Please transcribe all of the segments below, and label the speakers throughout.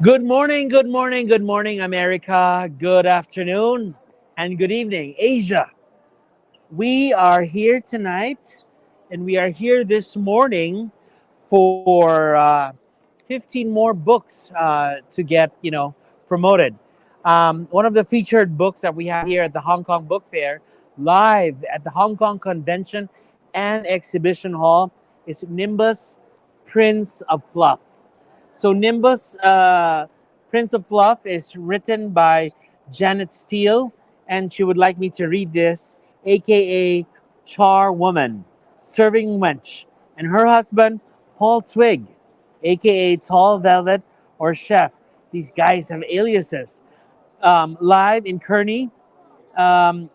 Speaker 1: Good morning, good morning, good morning, America. Good afternoon and good evening, Asia. We are here tonight and we are here this morning for 15 more books to get, promoted. One of the featured books that we have here at the Hong Kong Book Fair, live at the Hong Kong Convention and Exhibition Hall, is Nimbus Prince of Fluff. So Nimbus Prince of Fluff is written by Janet Steele, and she would like me to read this, aka Char Woman, Serving Wench, and her husband, Paul Twig, aka Tall Velvet or Chef. These guys have aliases. Live in Kearney,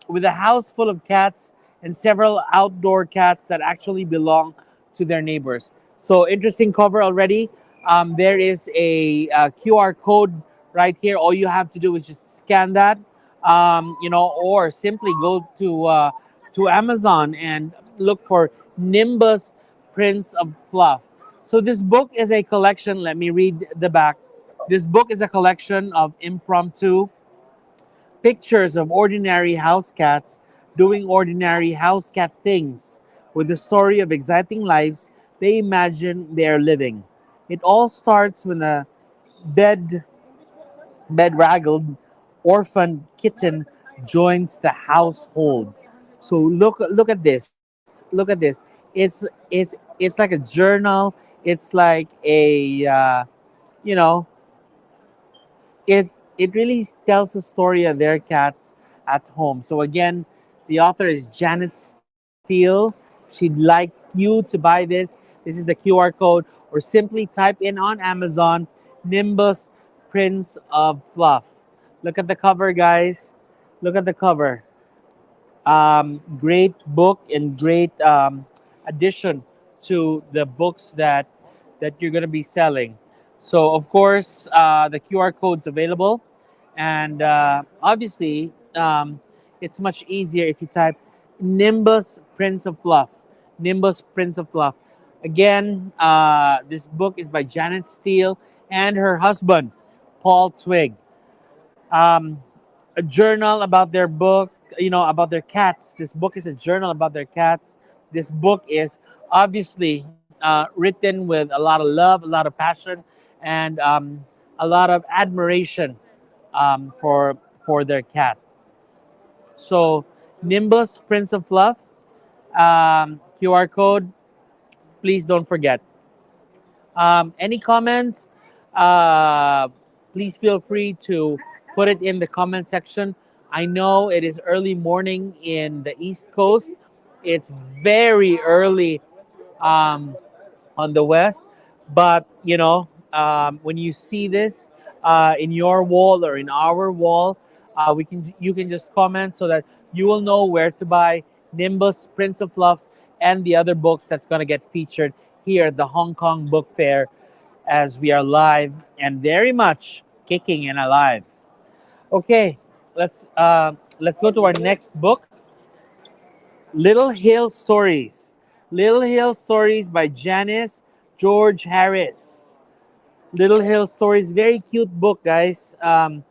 Speaker 1: with a house full of cats and several outdoor cats that actually belong to their neighbors. So interesting cover already. There is a, QR code right here. All you have to do is just scan that, or simply go to Amazon and look for Nimbus Prince of Fluff. So this book is a collection. Let me read the back. This book is a collection of impromptu pictures of ordinary house cats doing ordinary house cat things with the story of exciting lives they imagine they are living. It all starts when a bed bedraggled orphan kitten joins the household. So look at this. Look at this. It's like a journal. It's like a you know it really tells the story of their cats at home. So again, the author is Janet Steele. She'd like you to buy this. This is the QR code, or simply type in on Amazon Nimbus Prince of Fluff. Look at the cover, guys. Look at the cover. Great book and great addition to the books that you're going to be selling. So of course, the QR code's available, and obviously, it's much easier if you type Nimbus Prince of Fluff. Nimbus Prince of Fluff. Again, this book is by Janet Steele and her husband, Paul Twig. Um, a journal about their book, about their cats. This book is a journal about their cats. This book is obviously written with a lot of love, a lot of passion, and a lot of admiration for their cat. So, Nimbus Prince of Fluff, QR code. Please don't forget. Any comments? Uh, Please feel free to put it in the comment section. I know it is early morning in the East Coast. It's very early um, on the West, but when you see this in your wall or in our wall, you can just comment so that you will know where to buy Nimbus, Prince of Fluffs, and the other books that's going to get featured here at the Hong Kong Book Fair as we are live and very much kicking and alive. Okay, let's go to our next book, Little Hill Stories. Little Hill Stories by Janice George Harris. Little Hill Stories, very cute book, guys. I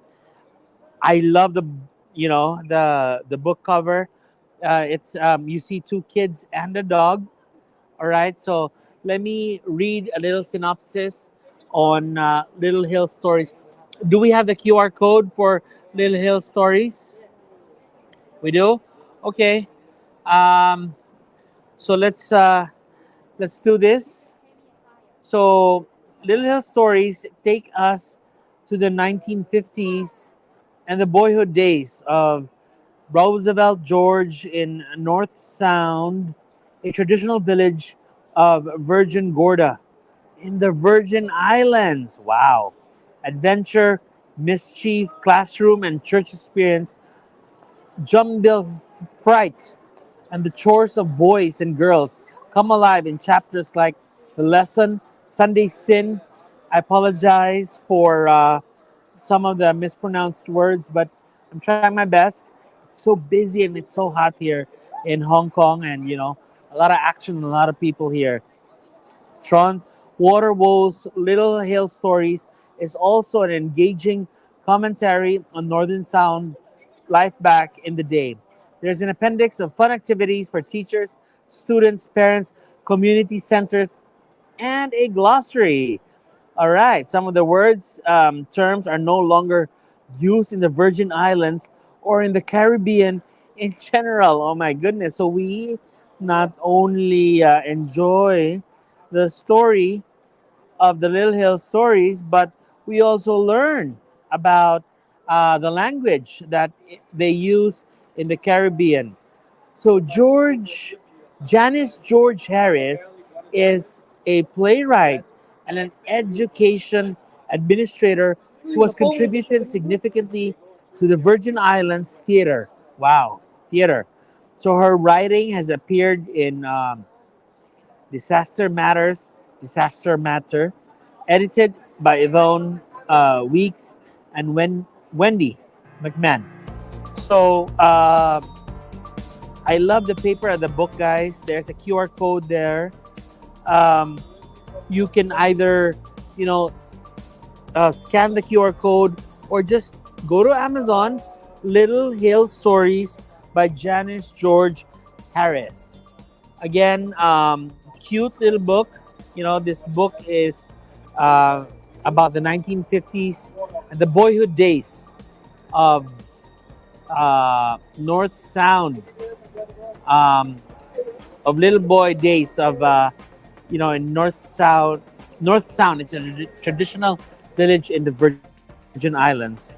Speaker 1: love the book cover. It's You see two kids and a dog. All right, so let me read a little synopsis on Little Hill Stories. Do we have the QR code for Little Hill Stories? We do. Okay. Um, so let's do this. So Little Hill Stories take us to the 1950s and the boyhood days of Roosevelt George in North Sound, a traditional village of Virgin Gorda in the Virgin Islands. Wow. Adventure, mischief, classroom, and church experience, jumble fright, and the chores of boys and girls come alive in chapters like The Lesson, Sunday Sin. I apologize for some of the mispronounced words, but I'm trying my best. It's so busy and it's so hot here in Hong Kong, and a lot of action and a lot of people here. Tron, Water Wolves, Little Hill Stories is also an engaging commentary on Northern Sound life back in the day. There's an appendix of fun activities for teachers, students, parents, community centers, and a glossary. All right, some of the words, terms are no longer used in the Virgin Islands or in the Caribbean in general. Oh my goodness. So we not only enjoy the story of the Little Hill stories, but we also learn about the language that they use in the Caribbean. So Janice George Harris is a playwright and an education administrator who has contributed significantly to the Virgin Islands theater. Wow, theater. So her writing has appeared in Disaster Matters, Disaster Matter, edited by Yvonne Weeks and Wendy McMahon. So I love the paper of the book, guys. There's a QR code there. Um, you can either, you know, scan the QR code or just go to Amazon. Little Hill Stories by Janice George Harris. Again, cute little book. You know, this book is uh, about the 1950s and the boyhood days of North Sound, um, of little boy days of in North Sound. It's a traditional village in the Virgin Islands.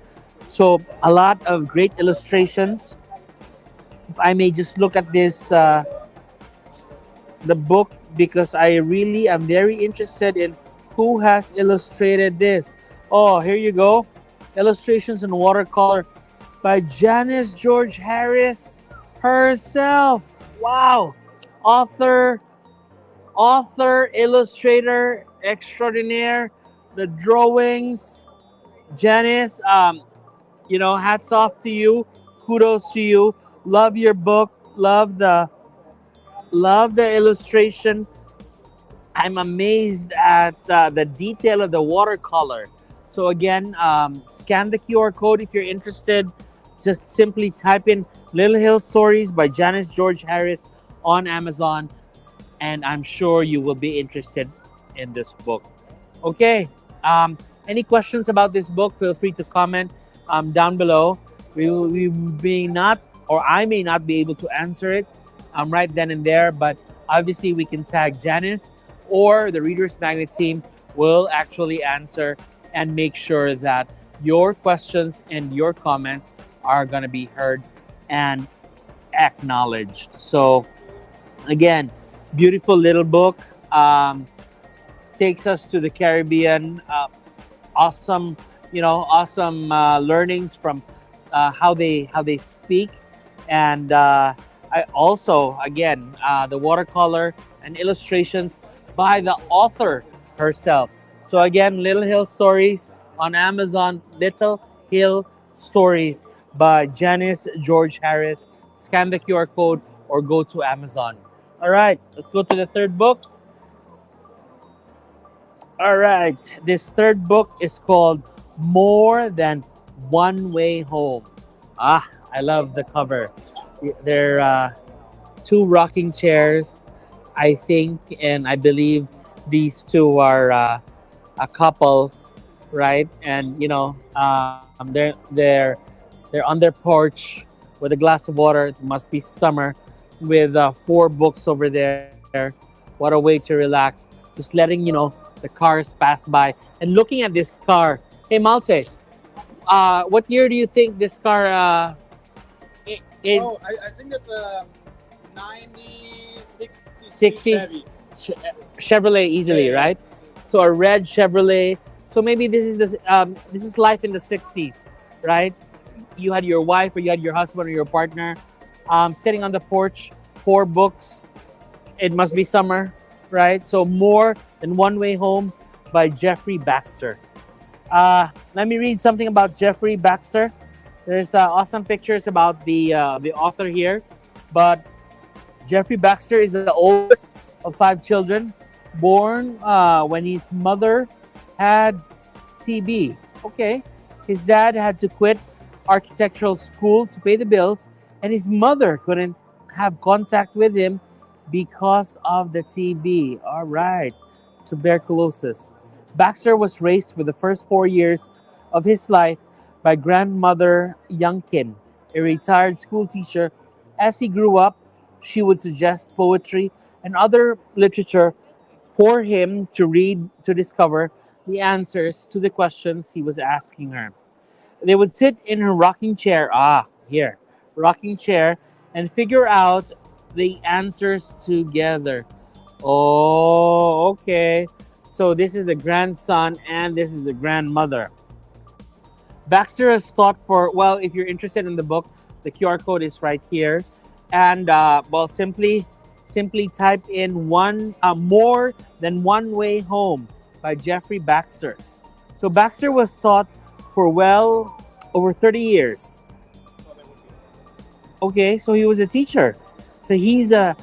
Speaker 1: So a lot of great illustrations. If I may just look at this the book, because I really am very interested in who has illustrated this. Oh, here you go. Illustrations in watercolor by Janice George Harris herself. Wow. Author, illustrator extraordinaire, the drawings. Janice, hats off to you. Kudos to you. Love your book. Love the illustration. I'm amazed at the detail of the watercolor. So again, scan the QR code if you're interested. Just simply type in Little Hill Stories by Janice George Harris on Amazon, and I'm sure you will be interested in this book. Okay. Any questions about this book? Feel free to comment down below. We may not, or I may not be able to answer it right then and there, but obviously we can tag Janice, or the Readers Magnet team will actually answer and make sure that your questions and your comments are going to be heard and acknowledged. So again, beautiful little book. Takes us to the Caribbean. Awesome, awesome learnings from how they speak, and I also, again, the watercolor and illustrations by the author herself. So again, Little Hill Stories on Amazon. Little Hill Stories by Janice George Harris. Scan the QR code or go to Amazon. All right, let's go to the third book. All right, this third book is called More Than One Way Home. I love the cover. They're two rocking chairs, I think, and I believe these two are a couple, right? And they're on their porch with a glass of water. It must be summer, with four books over there. What a way to relax! Just letting the cars pass by and looking at this car. Hey Malte, what year do you think this car?
Speaker 2: I think it's a 90,
Speaker 1: 60s Chevrolet easily,
Speaker 2: Yeah.
Speaker 1: right? So a red Chevrolet. So maybe this is life in the 60s, right? You had your wife, or you had your husband or your partner sitting on the porch, four books. It must be summer, right? So More Than One Way Home by Jeffrey Baxter. Let me read something about Jeffrey Baxter. There's awesome pictures about the author here, but Jeffrey Baxter is the oldest of five children, born when his mother had TB. Okay. His dad had to quit architectural school to pay the bills, and his mother couldn't have contact with him because of the TB. All right. Tuberculosis. Baxter was raised for the first 4 years of his life by grandmother Youngkin, a retired school teacher. As he grew up, she would suggest poetry and other literature for him to read to discover the answers to the questions he was asking her. They would sit in her rocking chair, rocking chair, and figure out the answers together. Oh, okay. So this is a grandson and this is a grandmother. Baxter has taught for, well, if you're interested in the book, the QR code is right here. And simply type in one more than one way home by Jeffrey Baxter. So Baxter was taught for well over 30 years. Okay, so he was a teacher. So he's a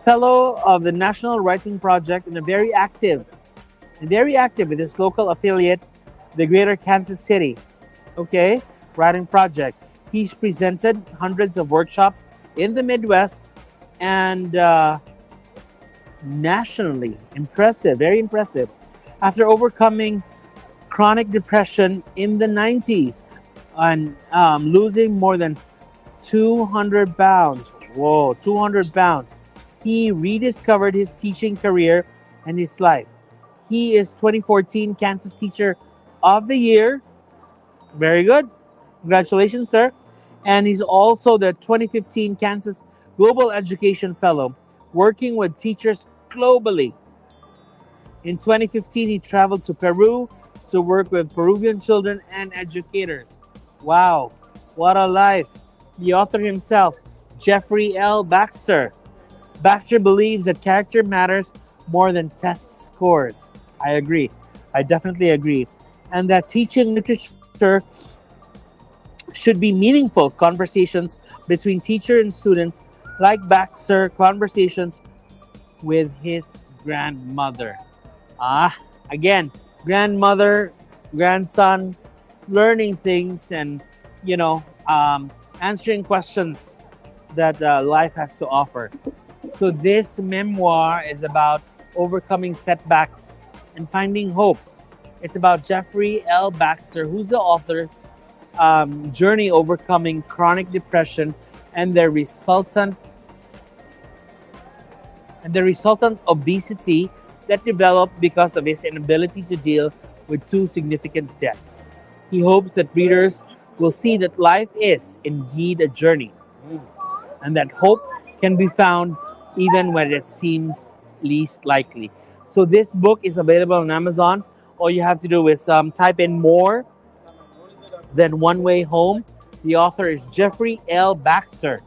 Speaker 1: fellow of the National Writing Project and very active with his local affiliate, the Greater Kansas City, okay, Writing Project. He's presented hundreds of workshops in the Midwest and nationally. Impressive, very impressive. After overcoming chronic depression in the 90s and losing more than 200 pounds. Whoa, 200 pounds. He rediscovered his teaching career and his life. He is 2014 Kansas Teacher of the Year. Very good. Congratulations, sir. And he's also the 2015 Kansas Global Education Fellow, working with teachers globally. In 2015, he traveled to Peru to work with Peruvian children and educators. Wow, what a life. The author himself, Jeffrey L. Baxter. Baxter believes that character matters more than test scores. I agree. I definitely agree. And that teaching literature should be meaningful conversations between teacher and students, like Baxter conversations with his grandmother. Again, grandmother, grandson, learning things and, you know, answering questions that life has to offer. So this memoir is about overcoming setbacks and finding hope. It's about Jeffrey L. Baxter, who's the author's journey overcoming chronic depression and the resultant obesity that developed because of his inability to deal with two significant deaths. He hopes that readers will see that life is indeed a journey and that hope can be found even when it seems least likely. So this book is available on Amazon. All you have to do is type in more than one way home. The author is Jeffrey L. Baxter.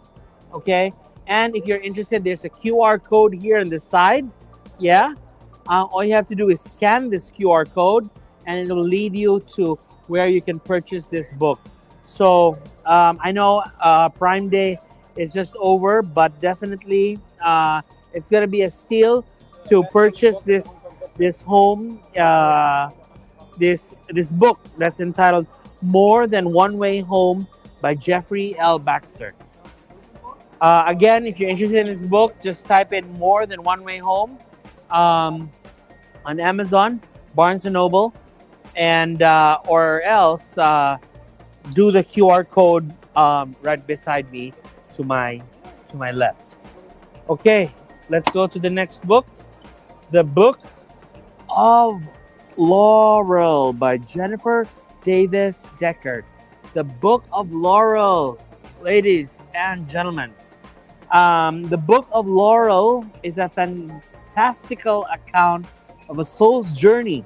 Speaker 1: Okay, and if you're interested, there's a QR code here on the side. Yeah, all you have to do is scan this QR code, and it will lead you to where you can purchase this book. So I know Prime Day is just over, but definitely it's gonna be a steal to purchase this home this book that's entitled More Than One Way Home by Jeffrey L. Baxter. Again, if you're interested in this book, just type in More Than One Way Home on Amazon, Barnes and Noble, and or else do the QR code right beside me to my left. Okay, let's go to the next book. The Book of Laurel by Jennifer Davis Deckard. The Book of Laurel, ladies and gentlemen. The Book of Laurel is a fantastical account of a soul's journey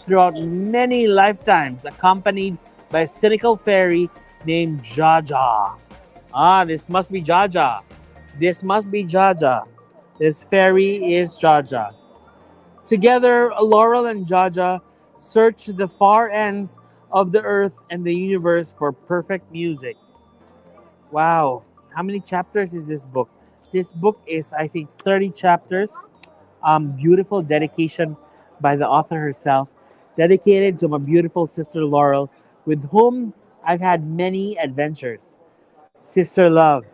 Speaker 1: throughout many lifetimes, accompanied by a cynical fairy named Jaja. This must be Jaja. This must be Jaja. This fairy is Jaja. Together, Laurel and Jaja search the far ends of the earth and the universe for perfect music. Wow. How many chapters is this book? This book is, I think, 30 chapters. Beautiful dedication by the author herself. dedicated to my beautiful sister Laurel, with whom I've had many adventures. Sister love,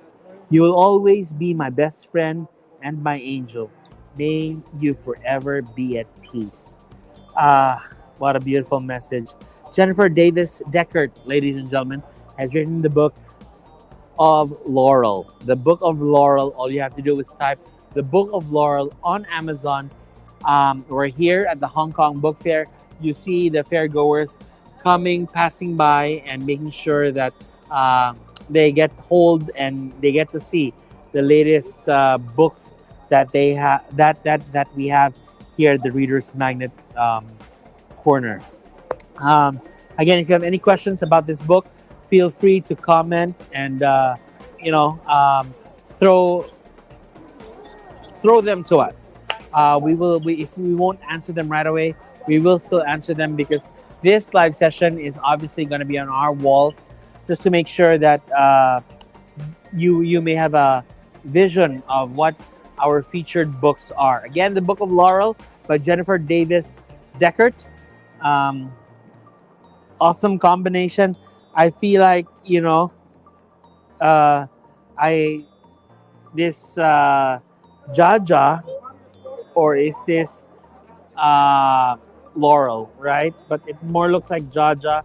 Speaker 1: you will always be my best friend and my angel. May you forever be at peace. Ah, what a beautiful message. Jennifer Davis Deckert, ladies and gentlemen, has written the book of Laurel. The Book of Laurel. All you have to do is type the Book of Laurel on Amazon. We're here at the Hong Kong Book Fair. You see the fairgoers coming, passing by, and making sure that they get hold and they get to see the latest books that they have that we have here at the Reader's Magnet corner. Um, Again, if you have any questions about this book, feel free to comment and you know um, throw throw them to us. If we won't answer them right away, we will still answer them because this live session is obviously going to be on our walls, just to make sure that you may have a vision of what our featured books are. Again, the Book of Laurel by Jennifer Davis Deckert. Um, awesome combination. I feel like uh, I this Jaja, or is this Laurel, right? But it more looks like Jaja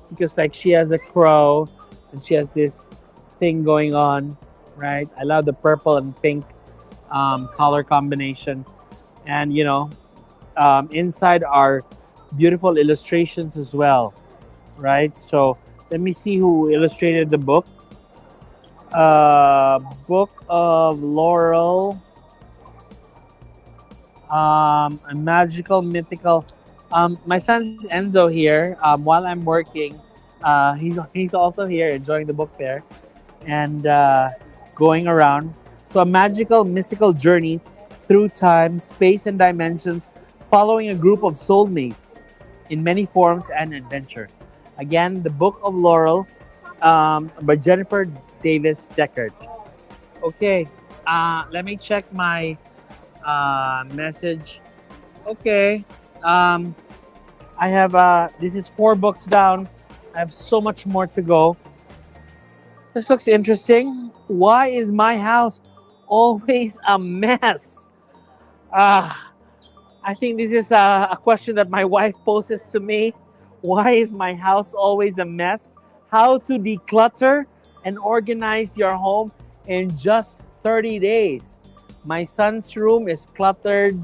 Speaker 1: because like she has a crow and she has this thing going on, right? I love the purple and pink color combination, and inside are beautiful illustrations as well, right? So let me see who illustrated the book. Book of Laurel, a magical, mythical. My son's Enzo here. While I'm working, he's also here enjoying the book fair and going around. So a magical, mystical journey through time, space, and dimensions, following a group of soulmates in many forms and adventure. Again, the Book of Laurel by Jennifer Davis Deckert. Okay, let me check my message. Okay, I have this is 4 books down. I have so much more to go. This looks interesting. Why is my house always a mess? Ah, I think this is a question that my wife poses to me. Why is my house always a mess? How to declutter and organize your home in just 30 days. My son's room is cluttered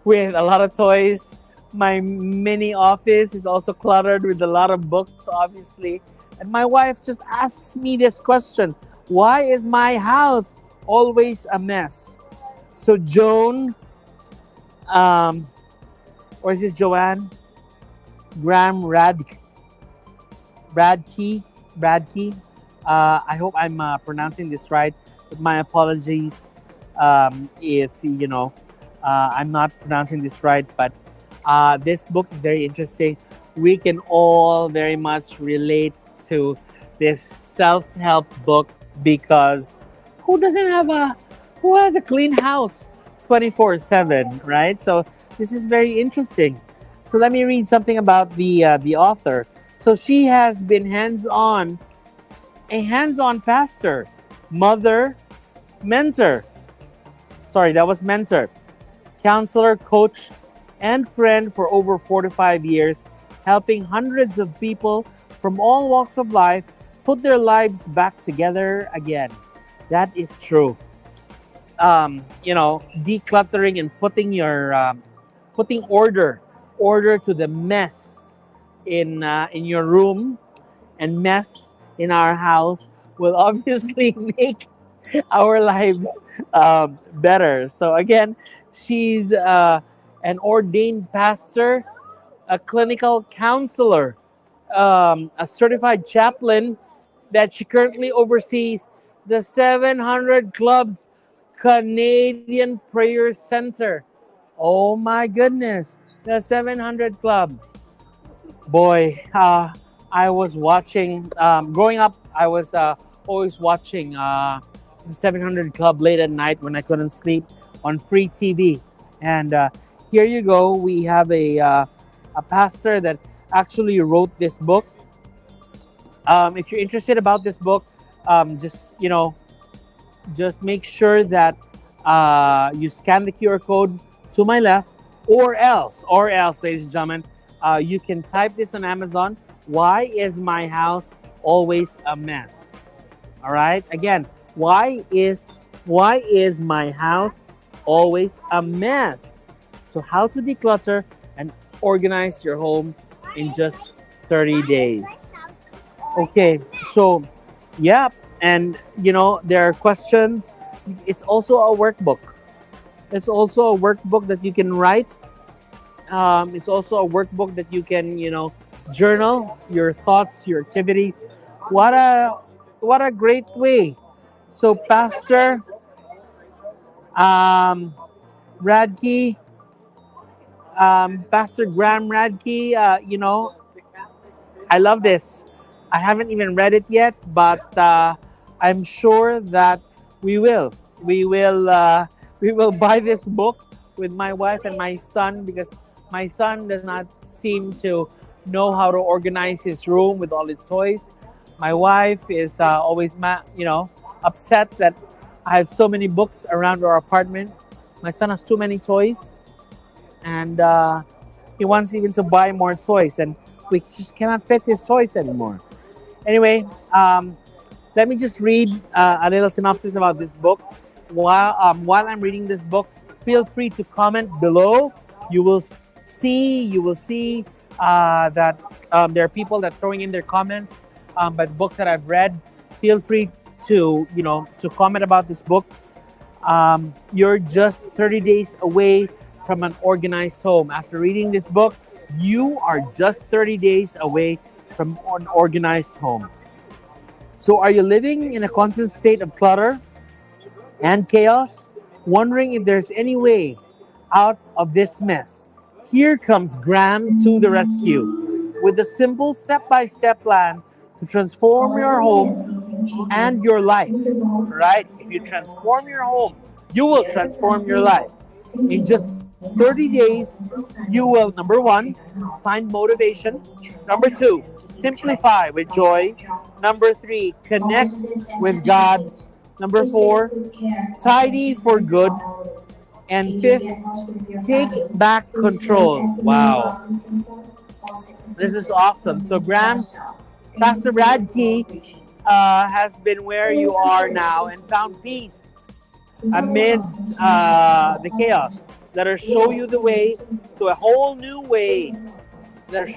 Speaker 1: with a lot of toys. My mini office is also cluttered with a lot of books, obviously. And my wife just asks me this question: why is my house always a mess? So Joan, or is this Joanne? Graham Bradkey. Bradkey. I hope I'm pronouncing this right. But my apologies if I'm not pronouncing this right. But this book is very interesting. We can all very much relate to this self-help book because who has a clean house 24/7, right? So this is very interesting. So let me read something about the author. So she has been a hands-on pastor, mother, mentor. Sorry, that was mentor, counselor, coach, and friend for over 45 years, helping hundreds of people from all walks of life put their lives back together again. That is true. Decluttering and putting order to the mess in your room and mess in our house will obviously make our lives better. So again, she's an ordained pastor, a clinical counselor, a certified chaplain that she currently oversees the 700 Club's Canadian Prayer Center. Oh my goodness, the 700 Club. Boy, I was watching, growing up, I was always watching the 700 Club late at night when I couldn't sleep on free TV. And here you go, we have a a pastor that actually wrote this book. If you're interested about this book, just just make sure that you scan the QR code to my left, or else, ladies and gentlemen, you can type this on Amazon. Why is my house always a mess? All right. Again, why is my house always a mess? So how to declutter and organize your home in just 30 days. Okay. So, yeah, and there are questions. It's also a workbook. It's also a workbook that you can write. It's also a workbook that you can, journal your thoughts, your activities. What a great way. So, um, Radke, Pastor Graham Radke, I love this. I haven't even read it yet, but I'm sure that we will. We will. We will buy this book with my wife and my son, because my son does not seem to know how to organize his room with all his toys. My wife is always, upset that I have so many books around our apartment. My son has too many toys, and he wants even to buy more toys, and we just cannot fit his toys anymore. Anyway, let me just read a little synopsis about this book. While I'm reading this book, feel free to comment below. You will see that there are people that throwing in their comments. But books that I've read, feel free to comment about this book. You're just 30 days away from an organized home. After reading this book, you are just 30 days away from an organized home. So, are you living in a constant state of clutter and chaos, wondering if there's any way out of this mess? Here comes Graham to the rescue with a simple step-by-step plan to transform your home and your life. Right? If you transform your home, you will transform your life. In just 30 days, you will, number one, find motivation. Number two, simplify with joy. Number three, connect with God. Number four, tidy for good. And fifth, take back control. Wow. This is awesome. So, Pastor Radke has been where you are now and found peace amidst the chaos. Let her show you the way to a whole new way. Let her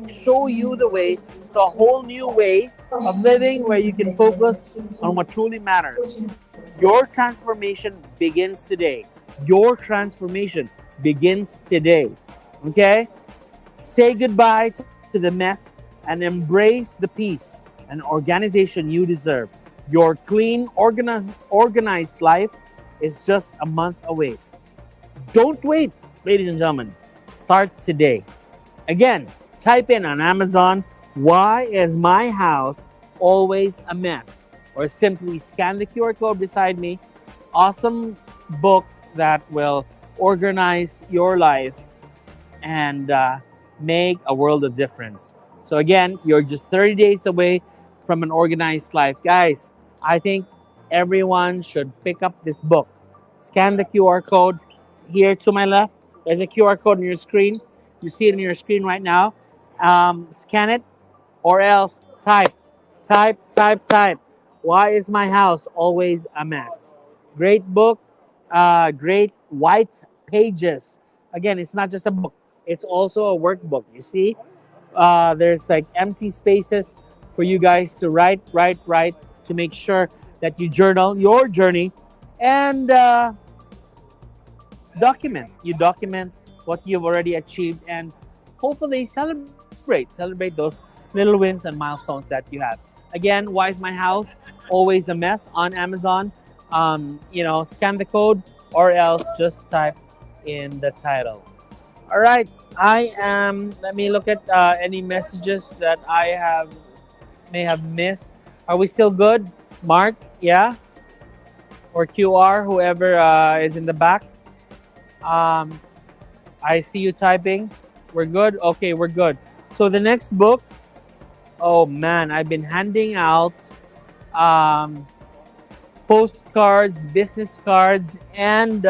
Speaker 1: show you the way to a whole new way of living, where you can focus on what truly matters. Your transformation begins today. Your transformation begins today. Okay? Say goodbye to the mess and embrace the peace and organization you deserve. Your clean, organized life is just a month away. Don't wait, ladies and gentlemen. Start today. Again, type in on Amazon, "Why is my house always a mess?" Or simply scan the QR code beside me. Awesome book that will organize your life and make a world of difference. So again, you're just 30 days away from an organized life. Guys, I think everyone should pick up this book. Scan the QR code here to my left. There's a QR code on your screen. You see it on your screen right now. Scan it, or else type. Why is my house always a mess? Great book, great white pages. Again, it's not just a book, it's also a workbook. You see, there's like empty spaces for you guys to write, to make sure that you journal your journey and document what you've already achieved, and hopefully celebrate those little wins and milestones that you have. Again, why is my house always a mess on Amazon? Scan the code, or else just type in the title. All right, let me look at any messages that I may have missed. Are we still good, Mark? Yeah, or QR, whoever is in the back. I see you typing. We're good? Okay, we're good. So the next book, oh man, I've been handing out um, postcards, business cards, and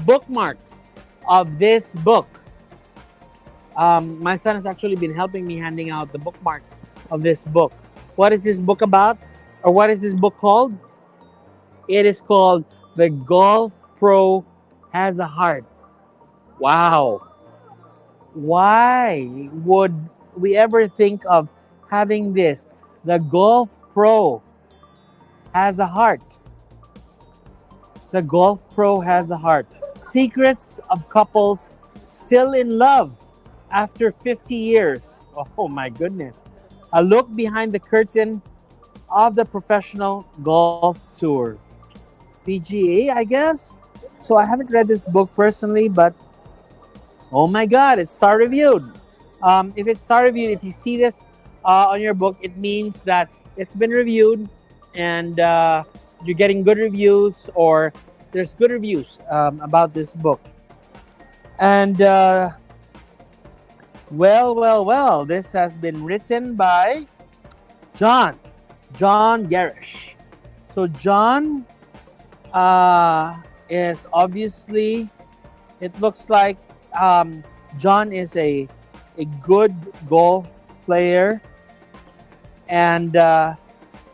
Speaker 1: bookmarks of this book. My son has actually been helping me handing out the bookmarks of this book. What is this book about? Or what is this book called? It is called The Golf Pro Has a Heart. Wow. Why would we ever think of having this? The Golf Pro has a heart. The Golf Pro has a heart. Secrets of couples still in love after 50 years. Oh my goodness. A look behind the curtain of the professional golf tour. PGA, I guess. So I haven't read this book personally, but oh my God, it's star reviewed. If it's star reviewed, if you see this on your book, it means that it's been reviewed and you're getting good reviews, or there's good reviews about this book. And well, this has been written by John, John Garish. So John is obviously, it looks like John is a good golf player, and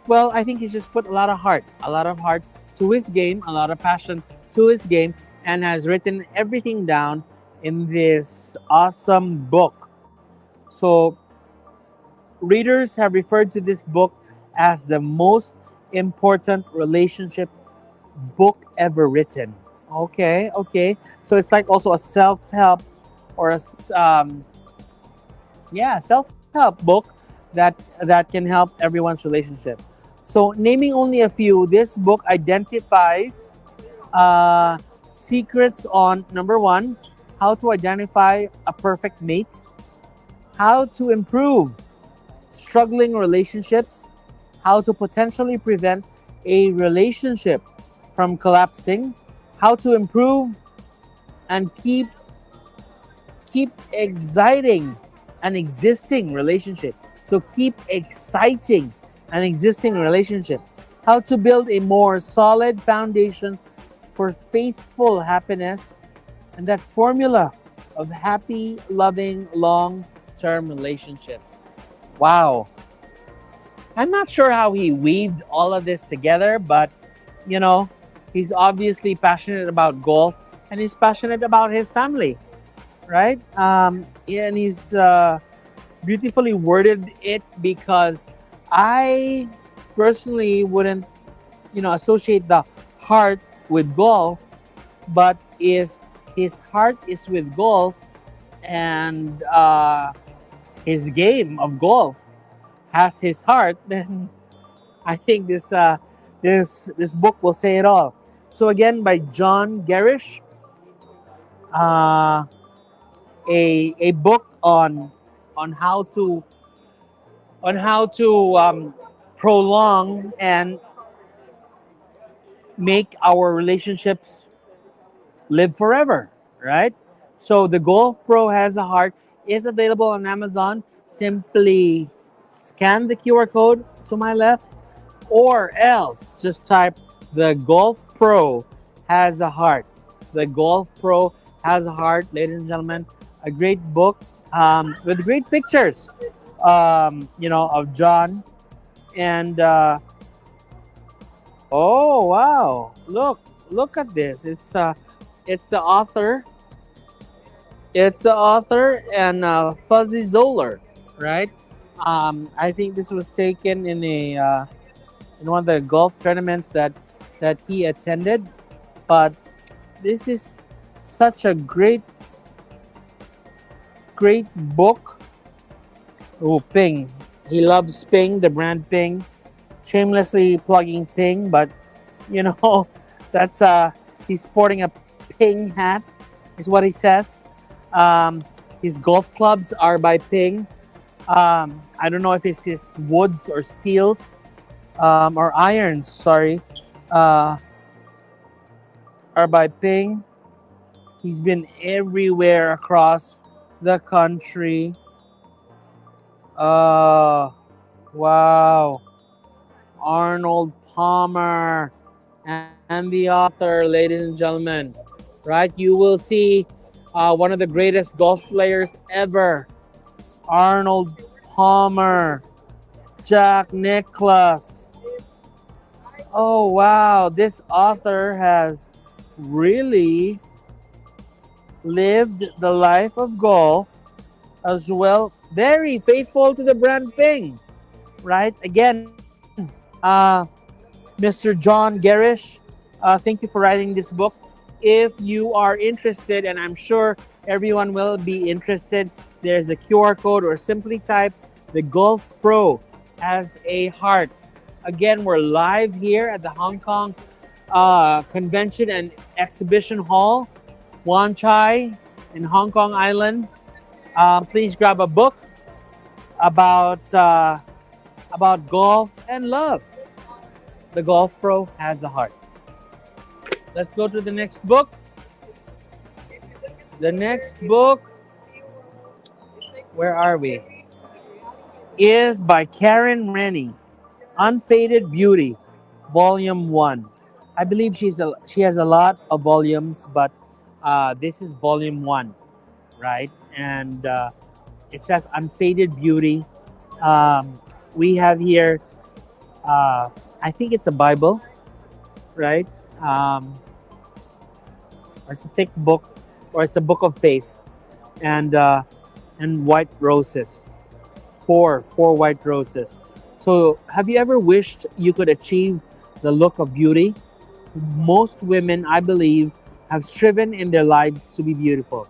Speaker 1: well, I think he's just put a lot of heart to his game, a lot of passion to his game, and has written everything down in this awesome book. So readers have referred to this book as the most important relationship book ever written. Okay, okay. So it's like also a self-help or self-help book that can help everyone's relationship. So naming only a few, this book identifies secrets on number one, how to identify a perfect mate, how to improve struggling relationships, how to potentially prevent a relationship from collapsing, how to improve and keep exciting an existing relationship. So keep exciting an existing relationship. How to build a more solid foundation for faithful happiness, and that formula of happy, loving, long-term relationships. Wow. I'm not sure how he weaved all of this together, but you know, he's obviously passionate about golf and he's passionate about his family, right? Yeah, and he's beautifully worded it, because I personally wouldn't, associate the heart with golf, but if his heart is with golf and his game of golf has his heart, then I think this book will say it all. So again, by John Garish, uh, a book on how to prolong and make our relationships live forever, right? So the Golf Pro Has a Heart is available on Amazon. Simply scan the QR code to my left, or else just type the Golf Pro Has a Heart. The Golf Pro Has a Heart, ladies and gentlemen. A great book with great pictures, of John. And oh wow, look at this. It's the author. It's the author and Fuzzy Zoller, right? I think this was taken in one of the golf tournaments that he attended. But this is such a great book. Oh, Ping. He loves Ping, the brand Ping. Shamelessly plugging Ping, but you know, that's he's sporting a Ping hat, is what he says. His golf clubs are by Ping. I don't know if it's his woods or steels, or irons. Sorry, uh, are by Ping. He's been everywhere across the country. Uh, wow. Arnold Palmer and the author, ladies and gentlemen. Right? You will see one of the greatest golf players ever, Arnold Palmer, Jack Nicklaus. Oh, wow. This author has really lived the life of golf as well. Very faithful to the brand Ping, right? Again, Mr. John Garish, thank you for writing this book. If you are interested, and I'm sure everyone will be interested, there's a QR code or simply type the Golf Pro has a heart. Again, we're live here at the Hong Kong Convention and Exhibition Hall, Wan Chai in Hong Kong Island. Please grab a book about golf and love. The Golf Pro has a heart. Let's go to the next book. The next book, where are we? Is by Karen Rennie, Unfaded Beauty, Volume 1. I believe she has a lot of volumes, but this is Volume 1, right? And it says Unfaded Beauty. We have here, I think it's a Bible, right? Um, or it's a thick book, or it's a book of faith, and white roses, four white roses. So, have you ever wished you could achieve the look of beauty? Most women, I believe, have striven in their lives to be beautiful.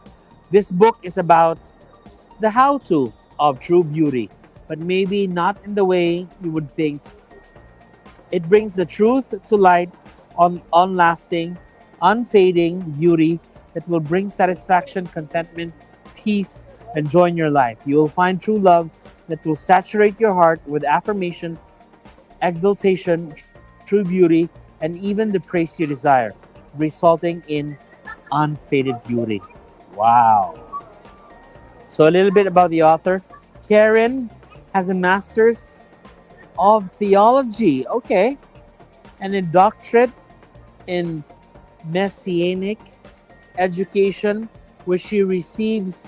Speaker 1: This book is about the how-to of true beauty, but maybe not in the way you would think. It brings the truth to light on lasting, unfading beauty that will bring satisfaction, contentment, peace, and joy in your life. You will find true love that will saturate your heart with affirmation, exaltation, true beauty, and even the praise you desire, resulting in unfaded beauty. Wow. So, a little bit about the author. Karen has a master's of theology, okay, and a doctorate in messianic education, which she receives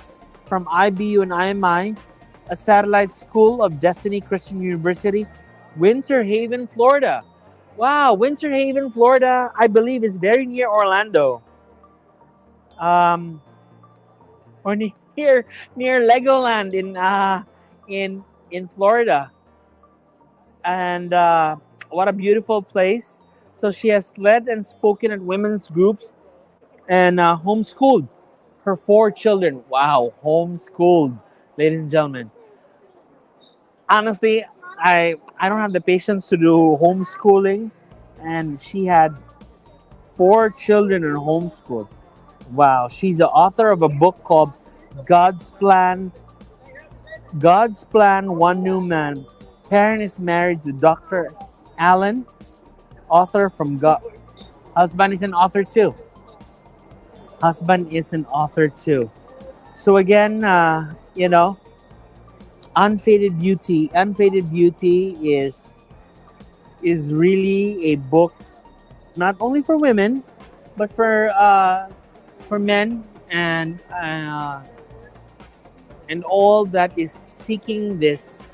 Speaker 1: from IBU and IMI, a satellite school of Destiny Christian University, Winter Haven, Florida. Wow, Winter Haven, Florida, I believe is very near Orlando, um, or near Legoland in in Florida, and what a beautiful place. So she has led and spoken at women's groups and homeschooled her four children. Wow, homeschooled, ladies and gentlemen. Honestly, I don't have the patience to do homeschooling, and she had four children in homeschool. Wow, she's the author of a book called God's Plan. God's Plan, One New Man. Karen is married to Dr. Allen, author from God. Husband is an author too. Husband is an author too. So again, Unfaded Beauty. Unfaded Beauty is really a book not only for women, but for men and all that is seeking this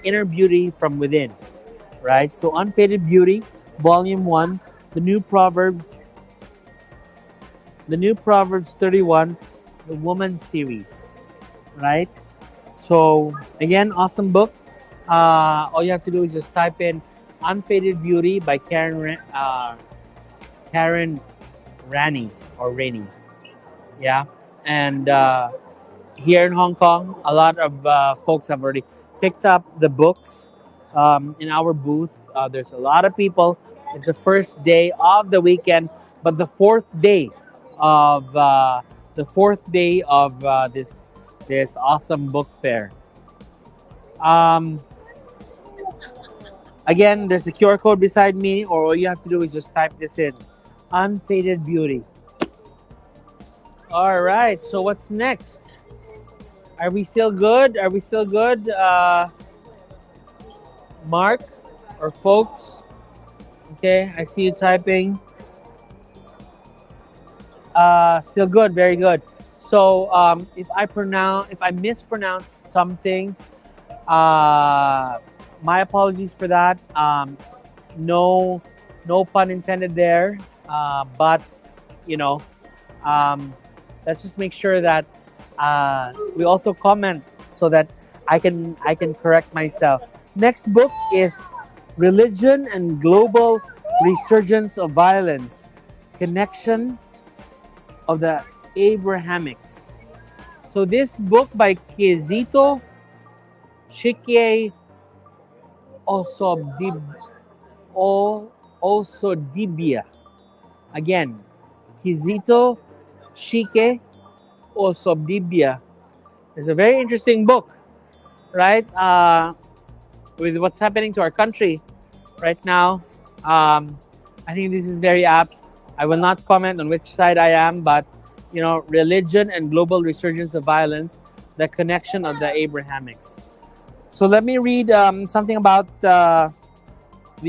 Speaker 1: inner beauty from within, right? So, Unfaded Beauty, Volume 1, the new Proverbs, the new Proverbs 31, the Woman series, right? So, again, awesome book. All you have to do is just type in Unfaded Beauty by Karen Rani or Rainey. Yeah. And here in Hong Kong, a lot of folks have already picked up the books in our booth. There's a lot of people. It's the first day of the weekend, but of the fourth day of this awesome book fair. Um, Again, there's a QR code beside me, or all you have to do is just type this in: Unfaded Beauty. All right. So what's next? Are we still good? Are we still good? Mark or folks? Okay, I see you typing. Still good, very good. So if I mispronounce something, my apologies for that. No, no pun intended there. But you know, um, let's just make sure that we also comment so that I can correct myself. Next book is Religion and Global Resurgence of Violence: Connection of the Abrahamics. So this book by Kizito Chike Osobdib Osodibia. Again, Kizito Chike Osobdibia is a very interesting book, right? With what's happening to our country right now, I think this is very apt. I will not comment on which side I am, but religion and global resurgence of violence, the connection of the Abrahamics. So let me read something about the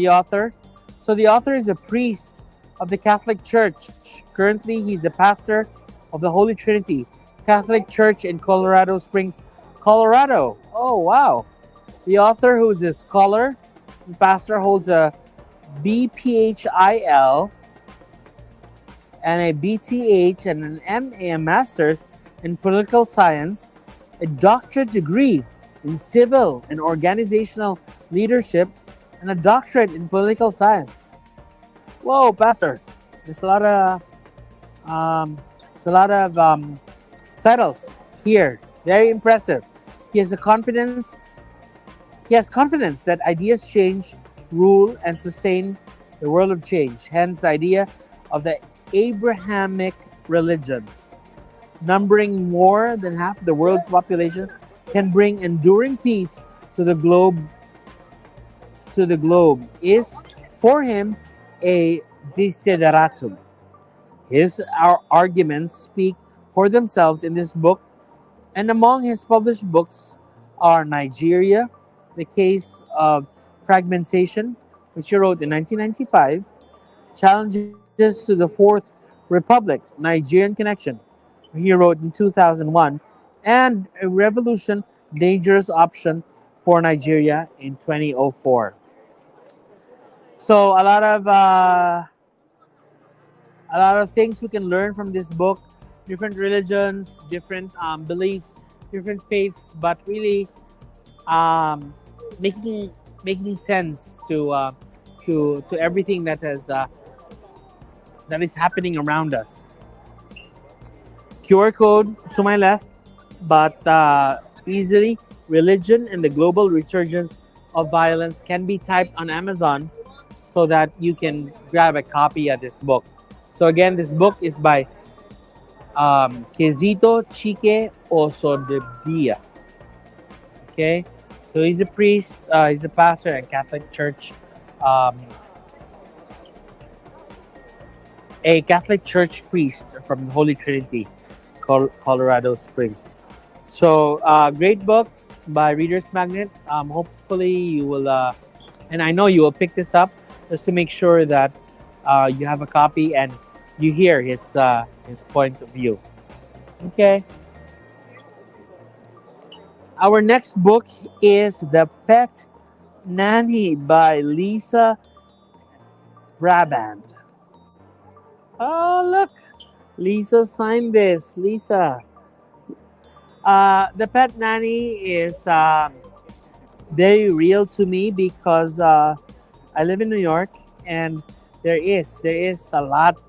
Speaker 1: author. So the author is a priest of the Catholic Church. Currently, he's a pastor of the Holy Trinity Catholic Church in Colorado Springs, Colorado. Oh, wow. The author, who is a scholar and pastor, holds a BPHIL and a BTH and an MA, a Master's in Political Science, a doctorate degree in Civil and Organizational Leadership, and a doctorate in Political Science. Whoa, Pastor! There's a lot of titles here. Very impressive. He has confidence that ideas change, rule, and sustain the world of change. Hence, the idea of the Abrahamic religions, numbering more than half the world's population, can bring enduring peace to the globe. Is for him a desideratum. Our arguments speak for themselves in this book, and among his published books are Nigeria, The Case of Fragmentation, which he wrote in 1995, Challenges to the Fourth Republic, Nigerian Connection, he wrote in 2001, and A Revolution, Dangerous Option for Nigeria in 2004. So a lot of things we can learn from this book. Different religions, different beliefs, different faiths, but really making sense to everything that is happening around us. QR code to my left, but easily. Religion and the Global Resurgence of Violence can be typed on Amazon so that you can grab a copy of this book. So again, this book is by Kizito Chike Osodibia. Okay, so he's a priest, he's a pastor at Catholic Church, a Catholic Church priest from the Holy Trinity, Colorado Springs. So great book by Reader's Magnet. Hopefully you will, and I know you will pick this up just to make sure that you have a copy and you hear his point of view. Okay. Our next book is The Pet Nanny by Lisa Braband. Oh, look. Lisa signed this. Lisa. The Pet Nanny is very real to me because I live in New York, and there is a lot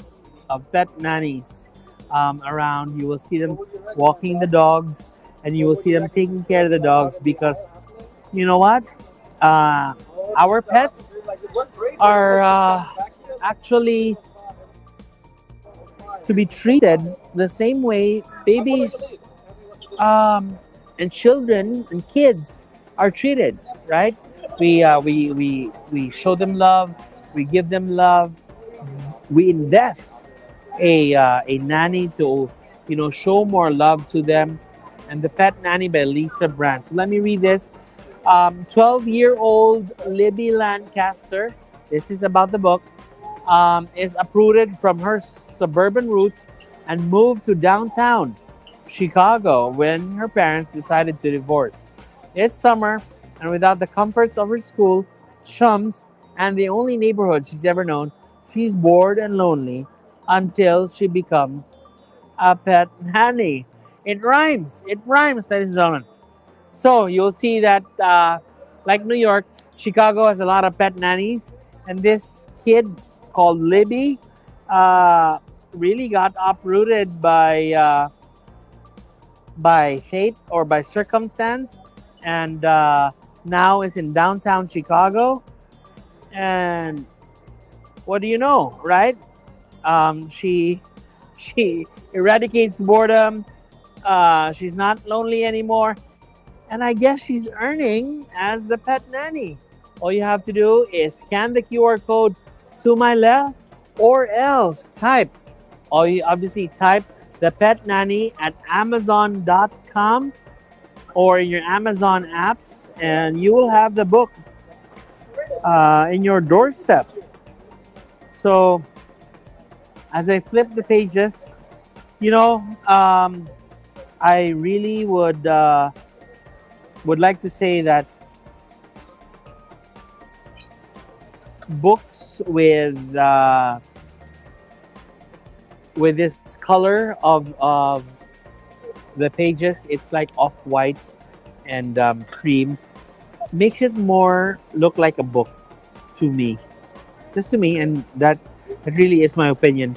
Speaker 1: of pet nannies around. You will see them walking the dogs, and you will see them taking care of the dogs because you know what? Our pets are actually to be treated the same way babies and children and kids are treated, right? We show them love, we give them love, we invest a nanny to show more love to them, and The Pet Nanny by Lisa Brandt. So let me read this. 12-year-old Libby Lancaster, this is about the book, is uprooted from her suburban roots and moved to downtown Chicago when her parents decided to divorce. It's summer, and without the comforts of her school, chums, and the only neighborhood she's ever known, she's bored and lonely until she becomes a pet nanny. It rhymes. It rhymes, ladies and gentlemen. So you'll see that, like New York, Chicago has a lot of pet nannies, and this kid called Libby uh, really got uprooted by fate or by circumstance, and now is in downtown Chicago. And what do you know, right? She she eradicates boredom. She's not lonely anymore, and I guess she's earning as the pet nanny. All you have to do is scan the QR code to my left, or else type. Or you obviously type the pet nanny at Amazon.com or in your Amazon apps, and you will have the book in your doorstep. So as I flip the pages, you know, I really would like to say that books with this color of the pages, it's like off white and cream, makes it more look like a book to me, just to me, and that really is my opinion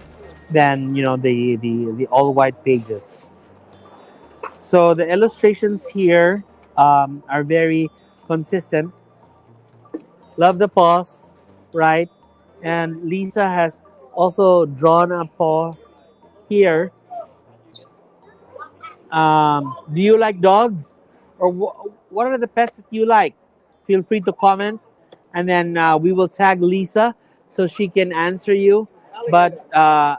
Speaker 1: than the all white pages. So the illustrations here are very consistent. Love the paws, right? And Lisa has also drawn a paw here. Do you like dogs, or what are the pets that you like? Feel free to comment, and then we will tag Lisa so she can answer you. But I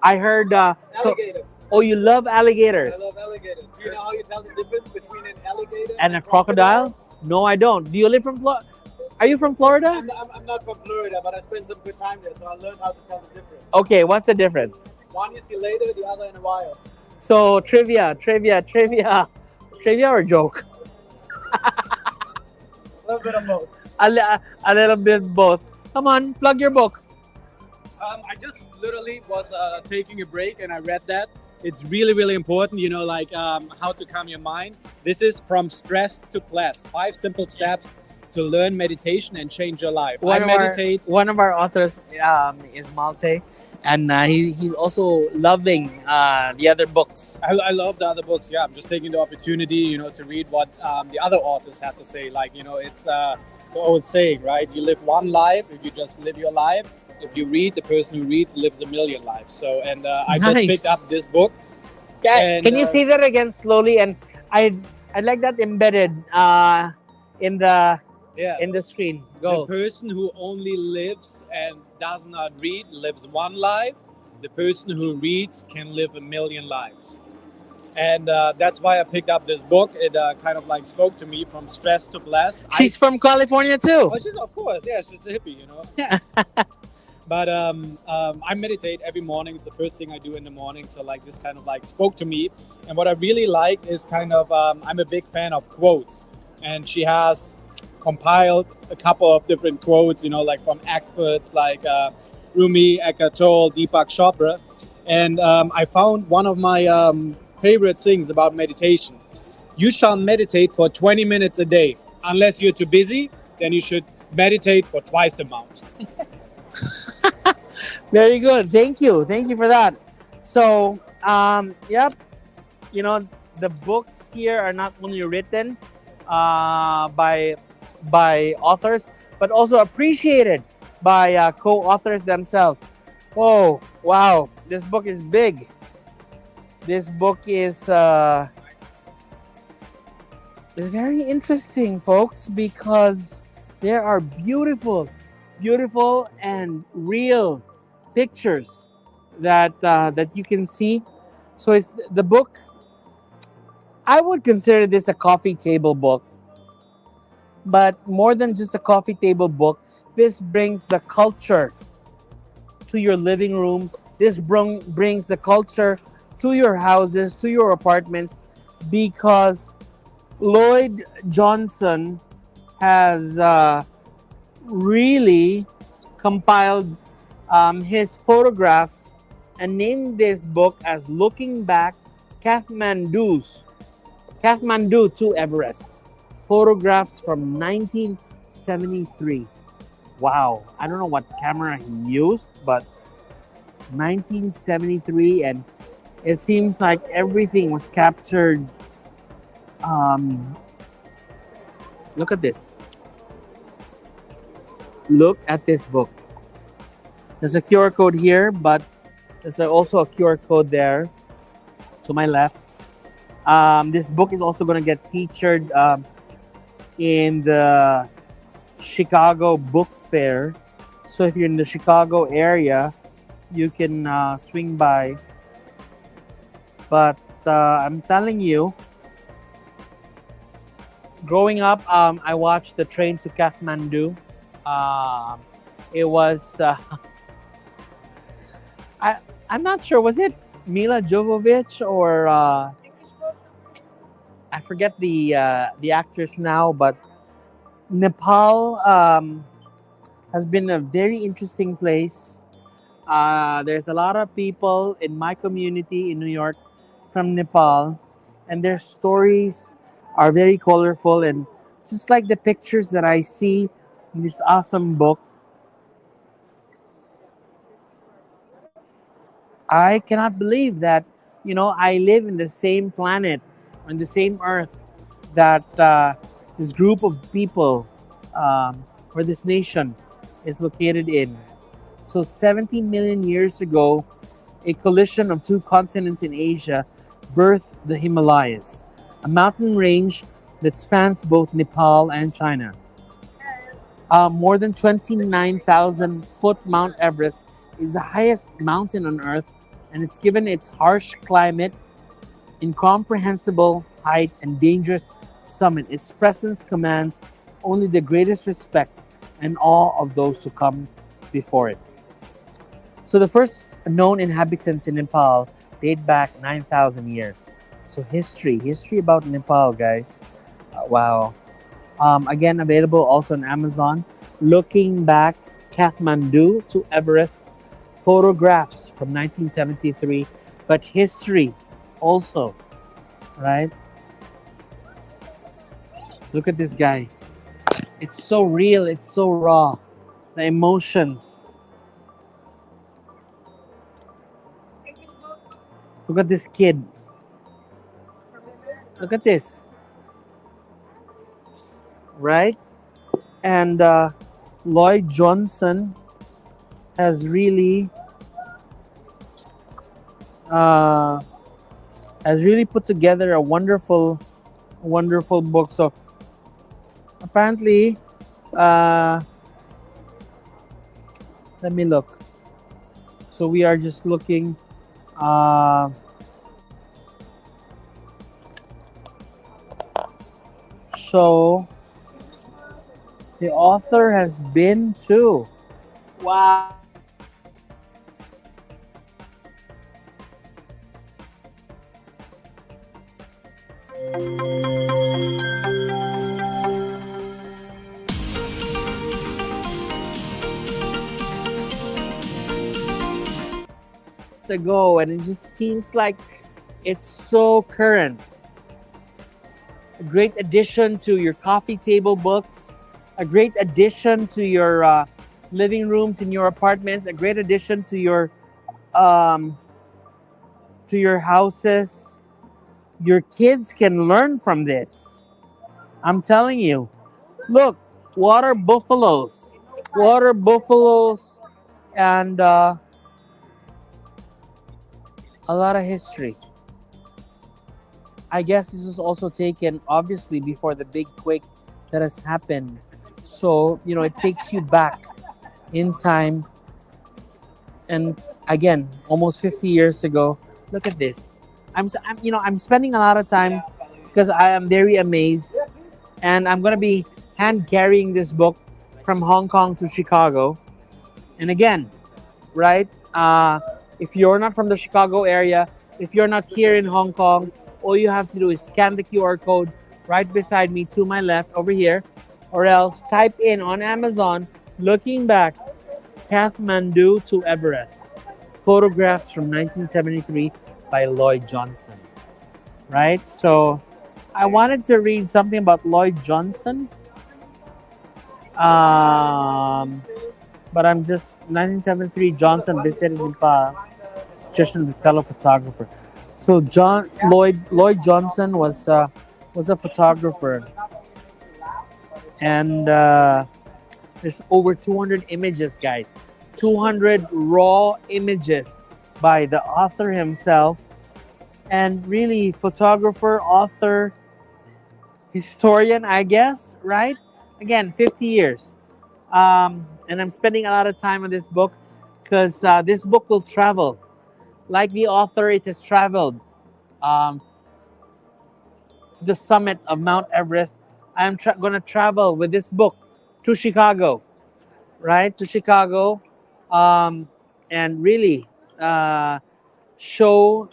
Speaker 1: heard.
Speaker 2: Alligator.
Speaker 1: Oh, you love alligators
Speaker 2: I love alligators. Do you know how you tell the difference between an alligator
Speaker 1: and a crocodile? No, I don't. Do you live from Florida? Are you from Florida?
Speaker 2: I'm not from Florida, but I spent some good time there, so I learned how to tell the difference.
Speaker 1: Okay, what's the difference?
Speaker 2: One you see later, the other in a while.
Speaker 1: So trivia, trivia or joke?
Speaker 2: A little bit of both.
Speaker 1: A little bit both. Come on, plug your book.
Speaker 2: I just literally was taking a break and I read that. It's really, really important, like how to calm your mind. This is From Stress to Blessed. 5 simple steps to learn meditation and change your life. I meditate.
Speaker 1: One of our authors is Malte, and he's also loving the other books.
Speaker 2: I love the other books. Yeah, I'm just taking the opportunity, to read what the other authors have to say. Like, it's the old saying, right? You live one life if you just live your life. If you read, the person who reads lives a million lives. So, and I just picked up this book.
Speaker 1: And, can you say that again slowly? And I'd like that embedded in the screen. Go.
Speaker 2: The person who only lives and does not read lives one life. The person who reads can live a million lives. And that's why I picked up this book. It kind of like spoke to me, From Stress to Blessed.
Speaker 1: She's from California too.
Speaker 2: Oh, she's, of course, yeah, she's a hippie, But I meditate every morning. It's the first thing I do in the morning. So like this kind of like spoke to me. And what I really like is kind of, I'm a big fan of quotes. And she has compiled a couple of different quotes, like from experts like Rumi, Eckhart Tolle, Deepak Chopra. And I found one of my favorite things about meditation. You shall meditate for 20 minutes a day. Unless you're too busy, then you should meditate for twice the amount.
Speaker 1: Very good. Thank you for that. So yep, the books here are not only written by authors, but also appreciated by co-authors themselves. Oh wow, this book is big. This book is very interesting, folks, because there are beautiful and real pictures that you can see. So it's the book I would consider this a coffee table book, but more than just a coffee table book, this brings the culture to your living room. This brings the culture to your houses, to your apartments, because Lloyd Johnson has really compiled his photographs and named this book as Looking Back Kathmandu's Kathmandu to Everest. Photographs from 1973. Wow, I don't know what camera he used, but 1973, and it seems like everything was captured. Um, Look at this. Look at this book. There's a QR code here, but there's also a QR code there to my left. This book is also going to get featured in the Chicago Book Fair. So if you're in the Chicago area, you can swing by. But I'm telling you, growing up, I watched the train to Kathmandu. Uh, it was I I'm not sure, was it Mila Jovovich or I forget the actress now, but Nepal has been a very interesting place. There's a lot of people in my community in New York from Nepal, and their stories are very colorful. And just like the pictures that I see in this awesome book, I cannot believe that, I live in the same planet, on the same earth that this group of people or this nation is located in. So 70 million years ago, a collision of two continents in Asia birthed the Himalayas, a mountain range that spans both Nepal and China. More than 29,000 foot Mount Everest is the highest mountain on Earth, and it's given its harsh climate, incomprehensible height, and dangerous summit. Its presence commands only the greatest respect and awe of those who come before it. So the first known inhabitants in Nepal date back 9,000 years. So history about Nepal, guys. Wow. Again, available also on Amazon. Looking Back Kathmandu to Everest. Photographs from 1973, but history also, right? Look at this guy. It's so real, it's so raw. The emotions. Look at this kid. Look at this, right? And Lloyd Johnson has really uh, put together a wonderful book. So apparently, uh, let me look. So we are just looking. Uh, so the author has been to. Wow. Ago, and it just seems like it's so current. A great addition to your coffee table books, a great addition to your living rooms in your apartments, a great addition um, to your houses. Your kids can learn from this. I'm telling you. Look, water buffaloes, water buffaloes, and a lot of history. I guess this was also taken obviously before the big quake that has happened. So, it takes you back in time. And again, almost 50 years ago. Look at this. I'm spending a lot of time because I am very amazed. And I'm going to be hand carrying this book from Hong Kong to Chicago. And again, right? If you're not from the Chicago area, if you're not here in Hong Kong, all you have to do is scan the QR code right beside me to my left over here, or else type in on Amazon, looking back, Kathmandu to Everest, photographs from 1973 by Lloyd Johnson, right? So I wanted to read something about Lloyd Johnson. Um, but I'm just 1973 Johnson visited Nimpa, suggestion of the fellow photographer. So Lloyd Johnson was a photographer, and there's over 200 images, guys, 200 raw images by the author himself, and really photographer, author, historian, I guess, right? Again, 50 years. And I'm spending a lot of time on this book because this book will travel. Like the author, it has traveled um, to the summit of Mount Everest. I am going to travel with this book to Chicago, right? To Chicago, um, and really uh, show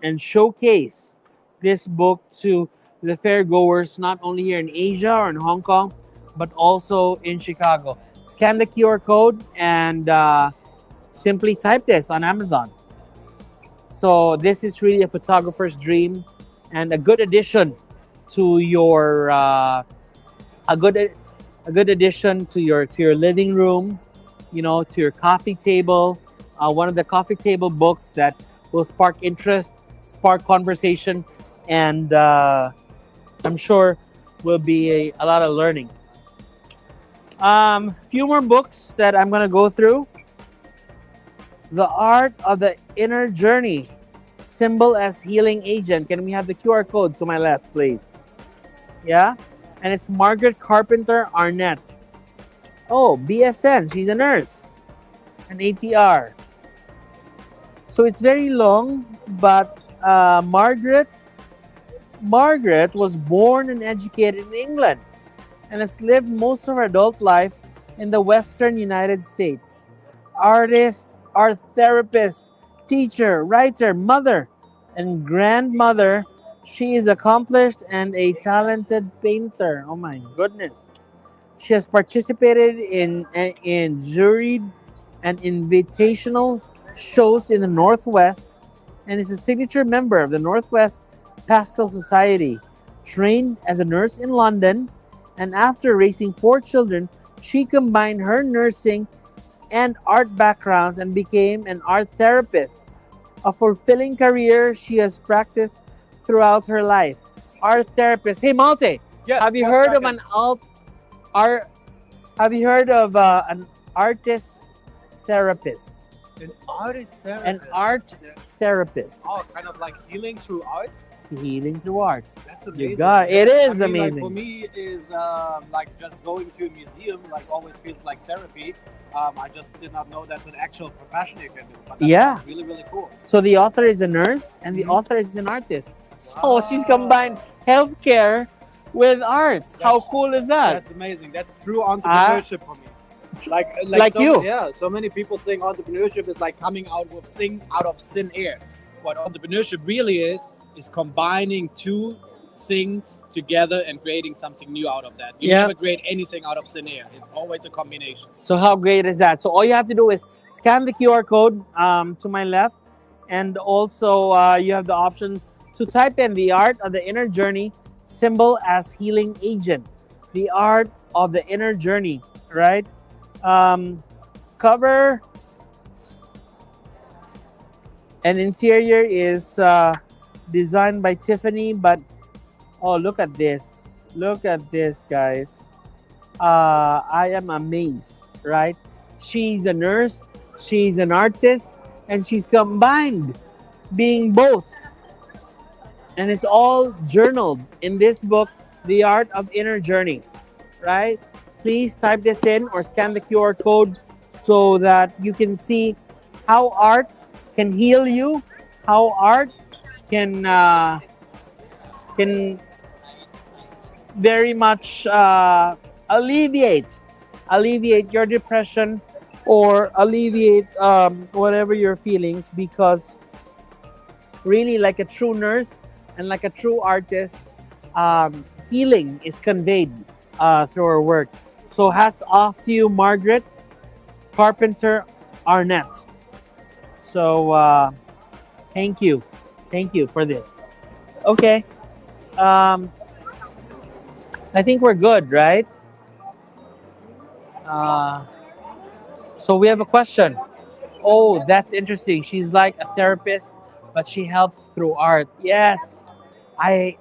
Speaker 1: and showcase this book to the fairgoers, not only here in Asia or in Hong Kong, but also in Chicago. Scan the QR code and simply type this on Amazon. So this is really a photographer's dream and a good addition to your a good addition to your living room, to your coffee table. One of the coffee table books that will spark interest, spark conversation, and I'm sure will be a lot of learning. Few more books that I'm gonna go through. The Art of the Inner Journey, Symbol as Healing Agent. Can we have the QR code to my left, please? Yeah, and it's Margaret Carpenter Arnett. Oh, BSN. She's a nurse, an ATR. So it's very long, but Margaret was born and educated in England and has lived most of her adult life in the Western United States. Artist, art therapist, teacher, writer, mother, and grandmother, she is accomplished and a talented painter. Oh my goodness. She has participated in juried and invitational shows in the Northwest and is a signature member of the Northwest Pastel Society. Trained as a nurse in London, and after raising 4 children, she combined her nursing and art backgrounds and became an art therapist. A fulfilling career she has practiced throughout her life. Art therapist. Hey Malte,
Speaker 2: Yes,
Speaker 1: have you
Speaker 2: what's
Speaker 1: heard of
Speaker 2: cracking?
Speaker 1: art? Have you heard of an artist therapist?
Speaker 2: An artist
Speaker 1: An
Speaker 2: therapist.
Speaker 1: art therapist.
Speaker 2: Oh, kind of like healing through art.
Speaker 1: Healing through art.
Speaker 2: That's amazing.
Speaker 1: You got it. It is
Speaker 2: I mean,
Speaker 1: amazing.
Speaker 2: Like, for me, is like just going to a museum. Like always feels like therapy. I just did not know that's an actual profession you can do. But that
Speaker 1: Yeah.
Speaker 2: sounds really, really cool.
Speaker 1: So the author is a nurse and the
Speaker 2: Mhm.
Speaker 1: author is an artist. So she's
Speaker 2: Ah.
Speaker 1: combined healthcare with art. How
Speaker 2: That's-
Speaker 1: cool is that?
Speaker 2: That's amazing. That's true entrepreneurship for me.
Speaker 1: Like you.
Speaker 2: Yeah. So many people think entrepreneurship is like coming out with things out of thin air. What entrepreneurship really is combining two things together and creating something new out of that. You
Speaker 1: Yeah.
Speaker 2: never create anything out of thin air. It's always a combination.
Speaker 1: So how great is that? So all you have to do is scan the QR code to my left, and also you have the option to type in the art of the inner journey, symbol as healing agent. The art of the inner journey, right? Cover and interior is designed by Tiffany, but oh, look at this. Look at this, guys. I am amazed, right? She's a nurse, she's an artist, and she's combined being both. And it's all journaled in this book, The Art of Inner Journey, right? Please type this in or scan the QR code so that you can see how art can heal you, how art can very much alleviate your depression or alleviate whatever your feelings, because really, like a true nurse and like a true artist, healing is conveyed through her work. So hats off to you, Margaret Carpenter Arnett. So thank you for this. Okay, um, I think we're good, right? uh, so we have a question. Oh, that's interesting. She's like a therapist, but she helps through art. Yes. I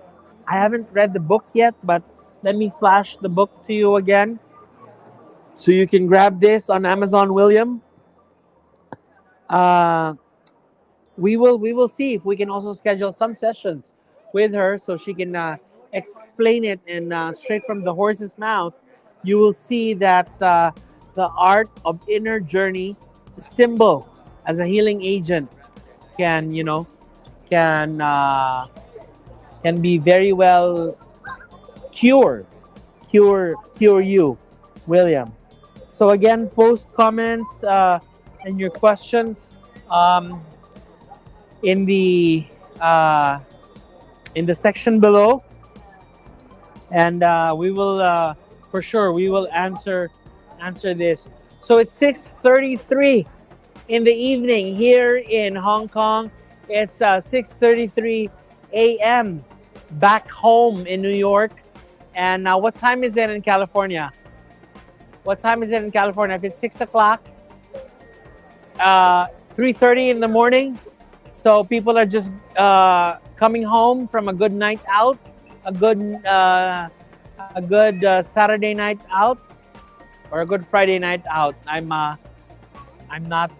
Speaker 1: I haven't read the book yet, but let me flash the book to you again. So you can grab this on Amazon, William. Uh, we will see if we can also schedule some sessions with her so she can explain it, and straight from the horse's mouth. You will see that the art of inner journey, the symbol as a healing agent, can can be very well cure cure you, William. So again, post comments and your questions um, in the uh, in the section below, and we will for sure we will answer this. So it's 6:33 in the evening here in Hong Kong. It's 6:33 a.m. back home in New York. And what time is it in California? What time is it in California? If it's 6 o'clock, 3:30 in the morning. So people are just coming home from a good night out, a good Saturday night out, or a good Friday night out. I'm not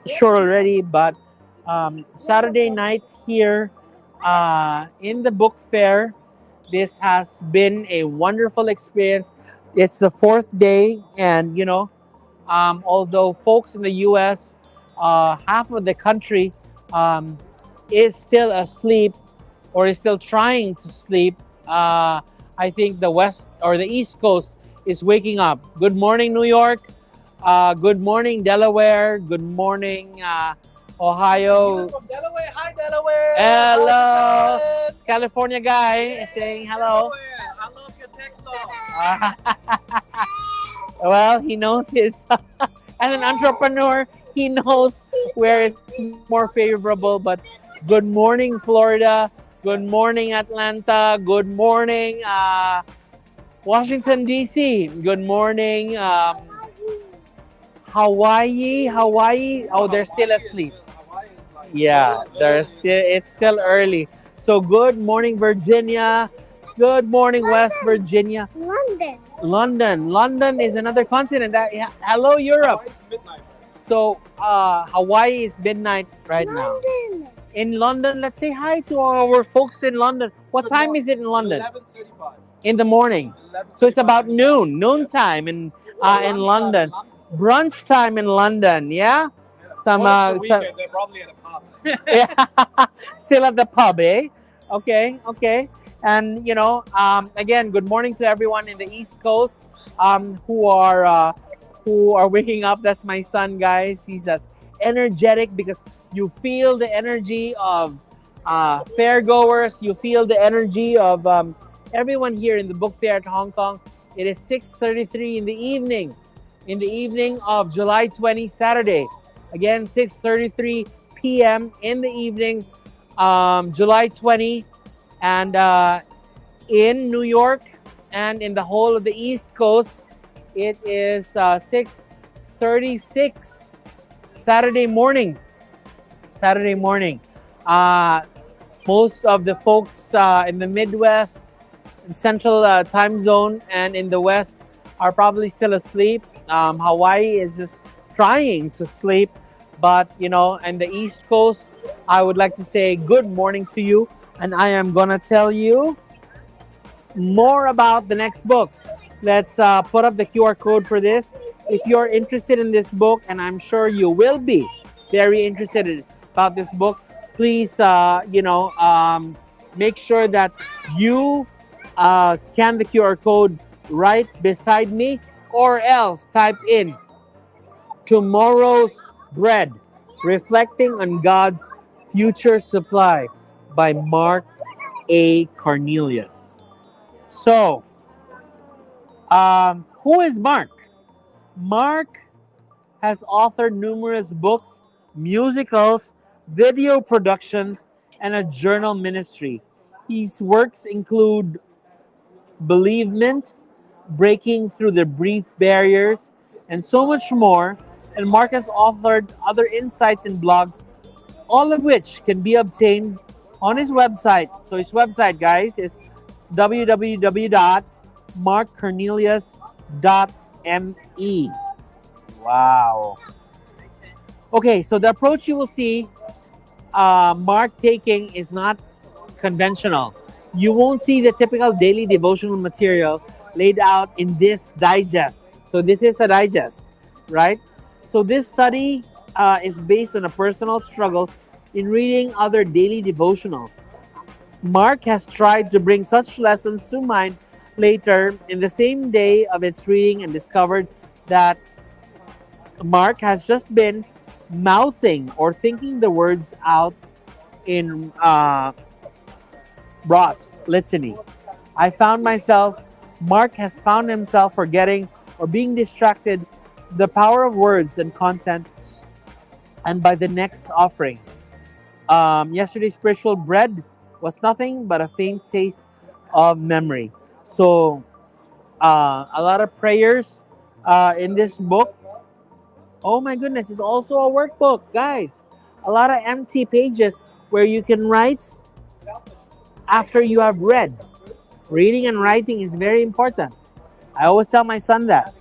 Speaker 1: sure already, but Saturday night here in the book fair. This has been a wonderful experience. It's the fourth day, and although folks in the U.S., half of the country um, is still asleep or is still trying to sleep. I think the West or the East Coast is waking up. Good morning, New York. Good morning, Delaware. Good morning, Ohio.
Speaker 2: From Delaware. Hi, Delaware.
Speaker 1: Hello, California guy saying hello.
Speaker 2: Delaware. I love your text.
Speaker 1: Well, he knows his as an entrepreneur, he knows where it's more favorable. But good morning, Florida. Good morning, Atlanta. Good morning, Washington D.C. Good morning, Hawaii. Oh, they're still asleep. Yeah, they're still. It's still early. So good morning, Virginia. Good morning, West Virginia. London is another continent. Hello, Europe. So Hawaii is midnight right now. In London, let's say hi to our folks in London. What time is it in London?
Speaker 2: 11:35.
Speaker 1: In the morning. So it's about noon time in London. Brunch time in London. Yeah. Some
Speaker 2: They're probably at a pub.
Speaker 1: yeah. Still at the pub, eh? Okay. And again, good morning to everyone in the East Coast who are waking up. That's my son, guys. He's as energetic because you feel the energy of fairgoers. You feel the energy of everyone here in the book fair at Hong Kong. It is 6:33 in the evening of July 20, Saturday. Again, 6:33 p.m. in the evening, July 20, and in New York and in the whole of the East Coast, it is 6:36 Saturday morning. Most of the folks in the Midwest, Central time zone, and in the West are probably still asleep. Hawaii is just trying to sleep. But, in the East Coast, I would like to say good morning to you. And I am going to tell you more about the next book. Let's put up the QR code for this. If you're interested in this book, and I'm sure you will be very interested about this book, please, make sure that you Scan the QR code right beside me, or else type in Tomorrow's Bread, Reflecting on God's Future Supply by Mark A. Cornelius. So, who is Mark? Mark has authored numerous books, musicals, video productions, and a journal ministry. His works include Bereavement, Breaking Through the Brief Barriers, and so much more. And Mark has authored other insights and blogs, all of which can be obtained on his website. So his website, guys, is www.markcornelius.me. Wow. Okay, so the approach you will see Mark taking is not conventional. You won't see the typical daily devotional material laid out in this digest. So this is a digest, right? So this study is based on a personal struggle in reading other daily devotionals. Mark has tried to bring such lessons to mind later in the same day of its reading and discovered that Mark has just been mouthing or thinking the words out in broad litany. I found myself, Mark has found himself forgetting or being distracted the power of words and content, and by the next offering. Yesterday's spiritual bread was nothing but a faint taste of memory. So, a lot of prayers in this book. Oh my goodness, it's also a workbook, guys. A lot of empty pages where you can write after you have read. Reading and writing is very important. I always tell my son that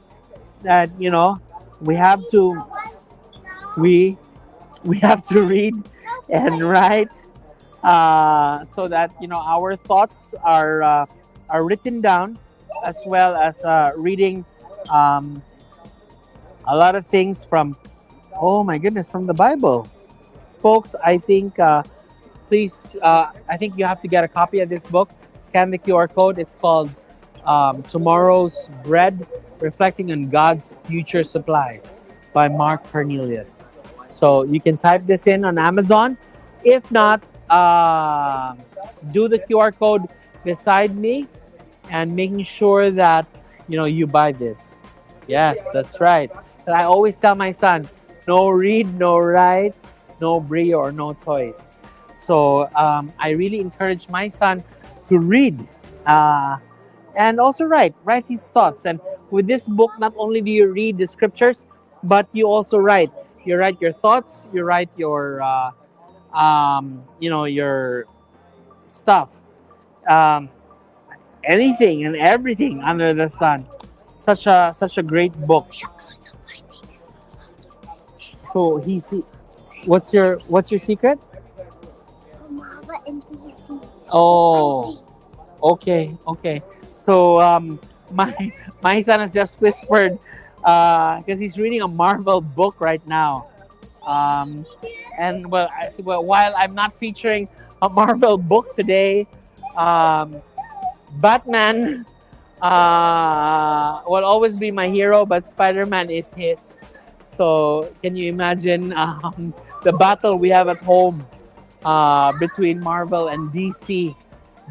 Speaker 1: we have to we we have to read and write so that our thoughts are written down, as well as reading um, a lot of things from, oh my goodness, from the Bible, folks. I think please, I think you have to get a copy of this book. Scan the QR code. It's called Tomorrow's Bread, Reflecting on God's Future Supply by Mark Cornelius. So you can type this in on Amazon. If not, do the QR code beside me and making sure that you buy this. Yes, that's right. And I always tell my son, no read, no write, no brie or no toys. So I really encourage my son to read and also write his thoughts. And with this book, not only do you read the scriptures, but you also write. You write your thoughts. You write your your stuff, um, anything and everything under the sun. Such a great book. So what's your secret? Oh, okay, okay. So my my son has just whispered because he's reading a Marvel book right now. Um, and while I'm not featuring a Marvel book today, um, Batman will always be my hero, but Spider-Man is his. So can you imagine the battle we have at home between Marvel and DC?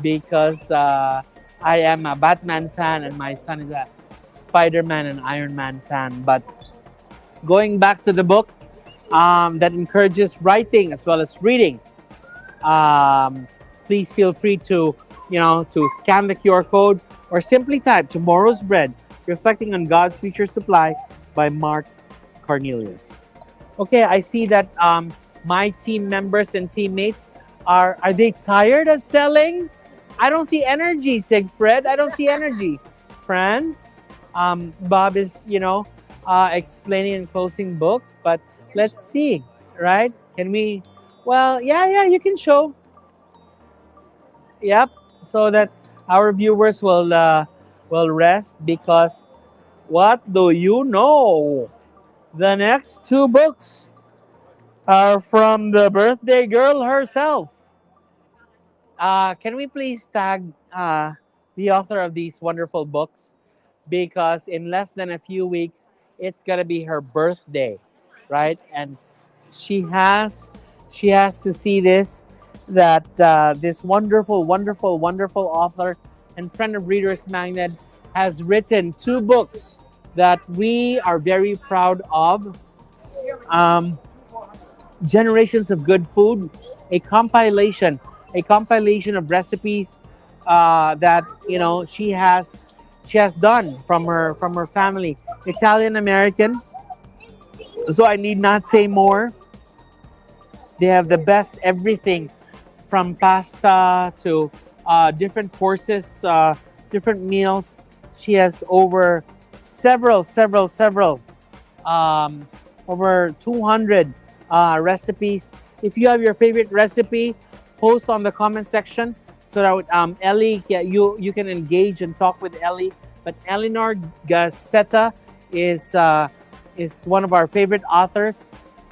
Speaker 1: Because I am a Batman fan and my son is a Spider-Man and Iron Man fan. But going back to the book that encourages writing as well as reading, um, please feel free to scan the QR code or simply type Tomorrow's Bread, Reflecting on God's Future Supply by Mark Cornelius. Okay, I see that my team members and teammates are they tired of selling? I don't see energy, Sigfred. I don't see energy. Friends, Bob is explaining and closing books, but let's see, right? Can we? Well, yeah, you can show. Yep, so that our viewers will rest because what do you know? The next two books are from the birthday girl herself. Can we please tag the author of these wonderful books, because in less than a few weeks, it's gonna be her birthday, right? And she has she has to see this, that this wonderful, wonderful, wonderful author and friend of Readers Magnet has written two books that we are very proud of. Um, Generations of Good Food, a compilation, a compilation of recipes that she has done from her family, Italian American. So I need not say more. They have the best everything, from pasta to different courses, different meals. She has over several um, over 200 recipes. If you have your favorite recipe, post on the comment section so that Ellie, yeah, you can engage and talk with Ellie. But Eleanor Gazzetta is one of our favorite authors,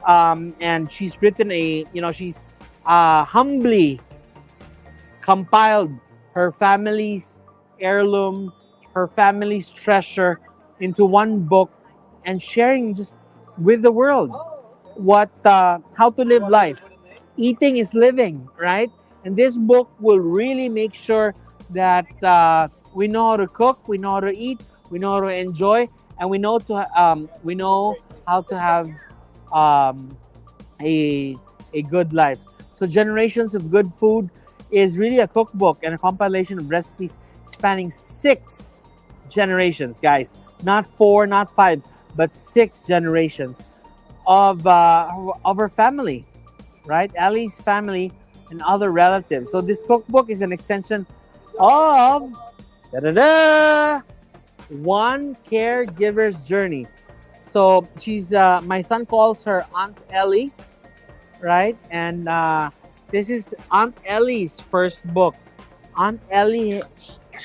Speaker 1: and she's written she's humbly compiled her family's heirloom, her family's treasure into one book, and sharing just with the world what how to live life. Eating is living, right? And this book will really make sure that we know how to cook, we know how to eat, we know how to enjoy, and we know how to have um, a a good life. So Generations of Good Food is really a cookbook and a compilation of recipes spanning 6 generations, guys. Not 4, not 5, but 6 generations of her family, right? Ellie's family and other relatives. So this cookbook is an extension of da-da-da, one caregiver's journey. So she's my son calls her Aunt Ellie, right? And this is Aunt Ellie's first book. Aunt Ellie,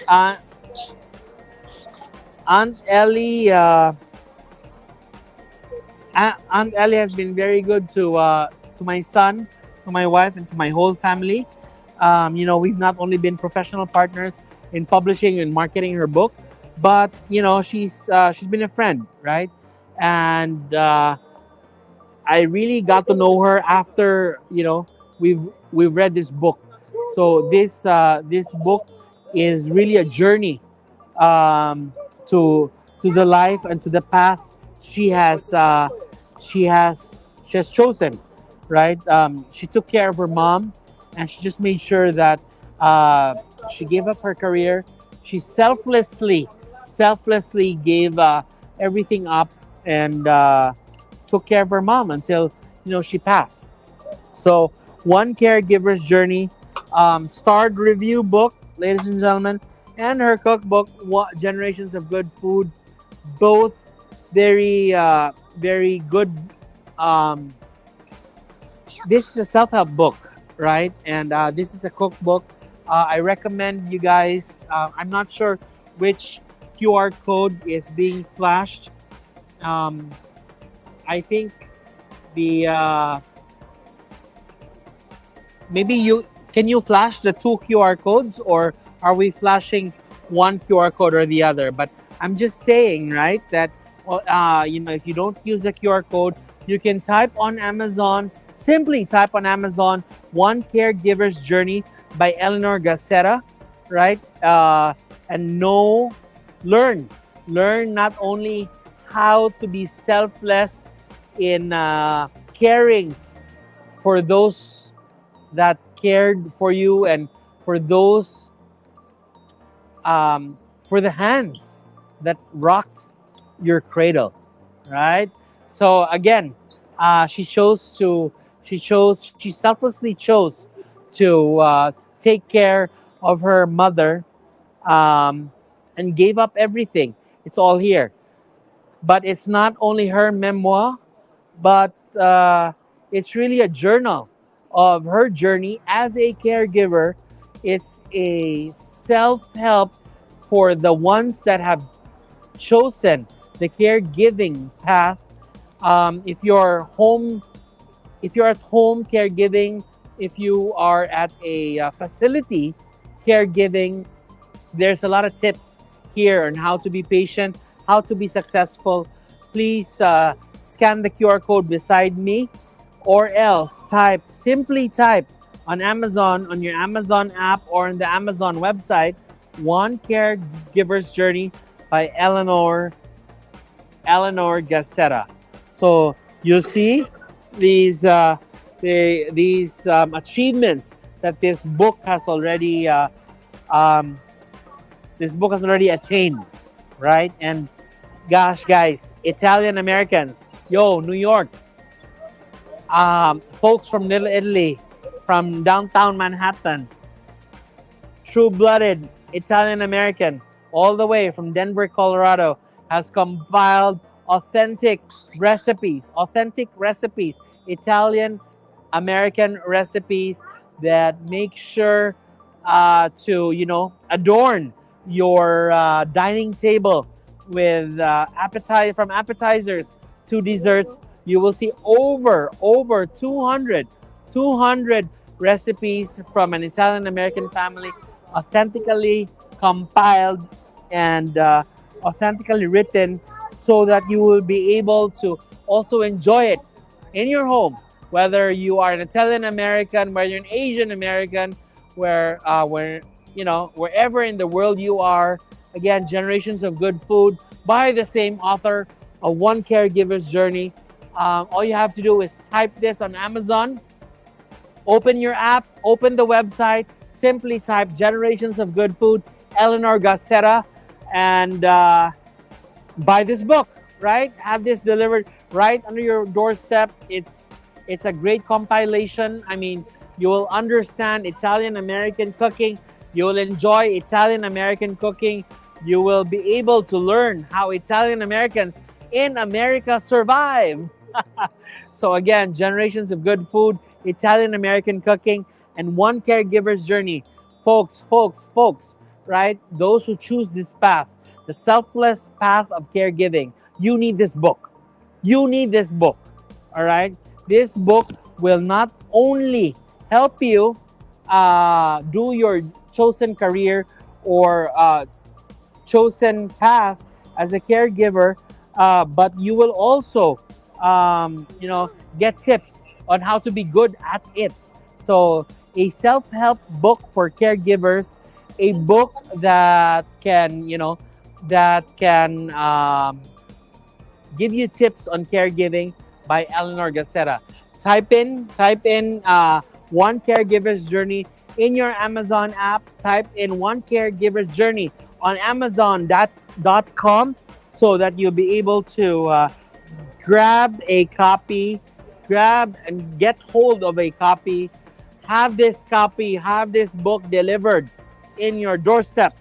Speaker 1: uh, Aunt Ellie, Aunt Ellie has been very good to my son, to my wife, and to my whole family. We've not only been professional partners in publishing and marketing her book, but she's been a friend, right? And I really got to know her after we've read this book. So this book is really a journey um, to the life and to the path she has she has chosen, right? She took care of her mom, and she just made sure that uh, she gave up her career. She selflessly gave everything up, and took care of her mom until she passed. So one caregiver's journey, starred review book, ladies and gentlemen, and her cookbook, Generations of Good Food, both very good. Um, this is a self-help book, right? And this is a cookbook. I recommend you guys. I'm not sure which QR code is being flashed. Um, I think the maybe you flash the two QR codes, or are we flashing one QR code or the other? But I'm just saying, right, that well, if you don't use the QR code, you can type on Amazon. Simply type on Amazon "One Caregiver's Journey" by Eleanor Gazzetta, right? And learn, learn not only how to be selfless in caring for those that cared for you, and for those for the hands that rocked your cradle, right? So again, she selflessly chose to take care of her mother, um, and gave up everything. It's all here. But it's not only her memoir, but it's really a journal of her journey as a caregiver. It's a self help for the ones that have chosen the caregiving path. If you're home, if you're at home caregiving, if you are at a facility caregiving, There's a lot of tips here on how to be patient, how to be successful. Please scan the QR code beside me, or else simply type on Amazon, on your Amazon app or on the Amazon website, One Caregiver's Journey by Eleanor Gazzetta. So you'll see these achievements that um, this book has already attained, right? And gosh, guys, Italian Americans, yo, New York, folks from Little Italy, from downtown Manhattan, true-blooded Italian American, all the way from Denver, Colorado, has compiled authentic recipes, Italian American recipes that make sure to adorn your dining table with from appetizers to desserts. You will see over 200 recipes from an Italian American family, authentically compiled and authentically written, so that you will be able to also enjoy it in your home, whether you are an Italian American, whether you're an Asian American, where wherever in the world you are. Again, Generations of Good Food by the same author, A One Caregiver's Journey. All you have to do is type this on Amazon, open your app, open the website, simply type Generations of Good Food, Eleanor Gazzetta, and buy this book, right? Have this delivered right under your doorstep. It's a great compilation. I mean, you will understand Italian American cooking. You will enjoy Italian American cooking. You will be able to learn how Italian Americans in America survive. So again, Generations of Good Food, Italian American cooking, and One Caregiver's Journey. Folks, right? Those who choose this path, the selfless path of caregiving, you need this book. You need this book. All right? This book will not only help you do your chosen career or chosen path as a caregiver, but you will also, get tips on how to be good at it. So, a self-help book for caregivers, a book that can, give you tips on caregiving by Eleanor Gazzetta. Type in One Caregiver's Journey in your Amazon app. Type in One Caregiver's Journey on Amazon.com, so that you'll be able to grab a copy, grab and get hold of a copy, have this book delivered in your doorstep.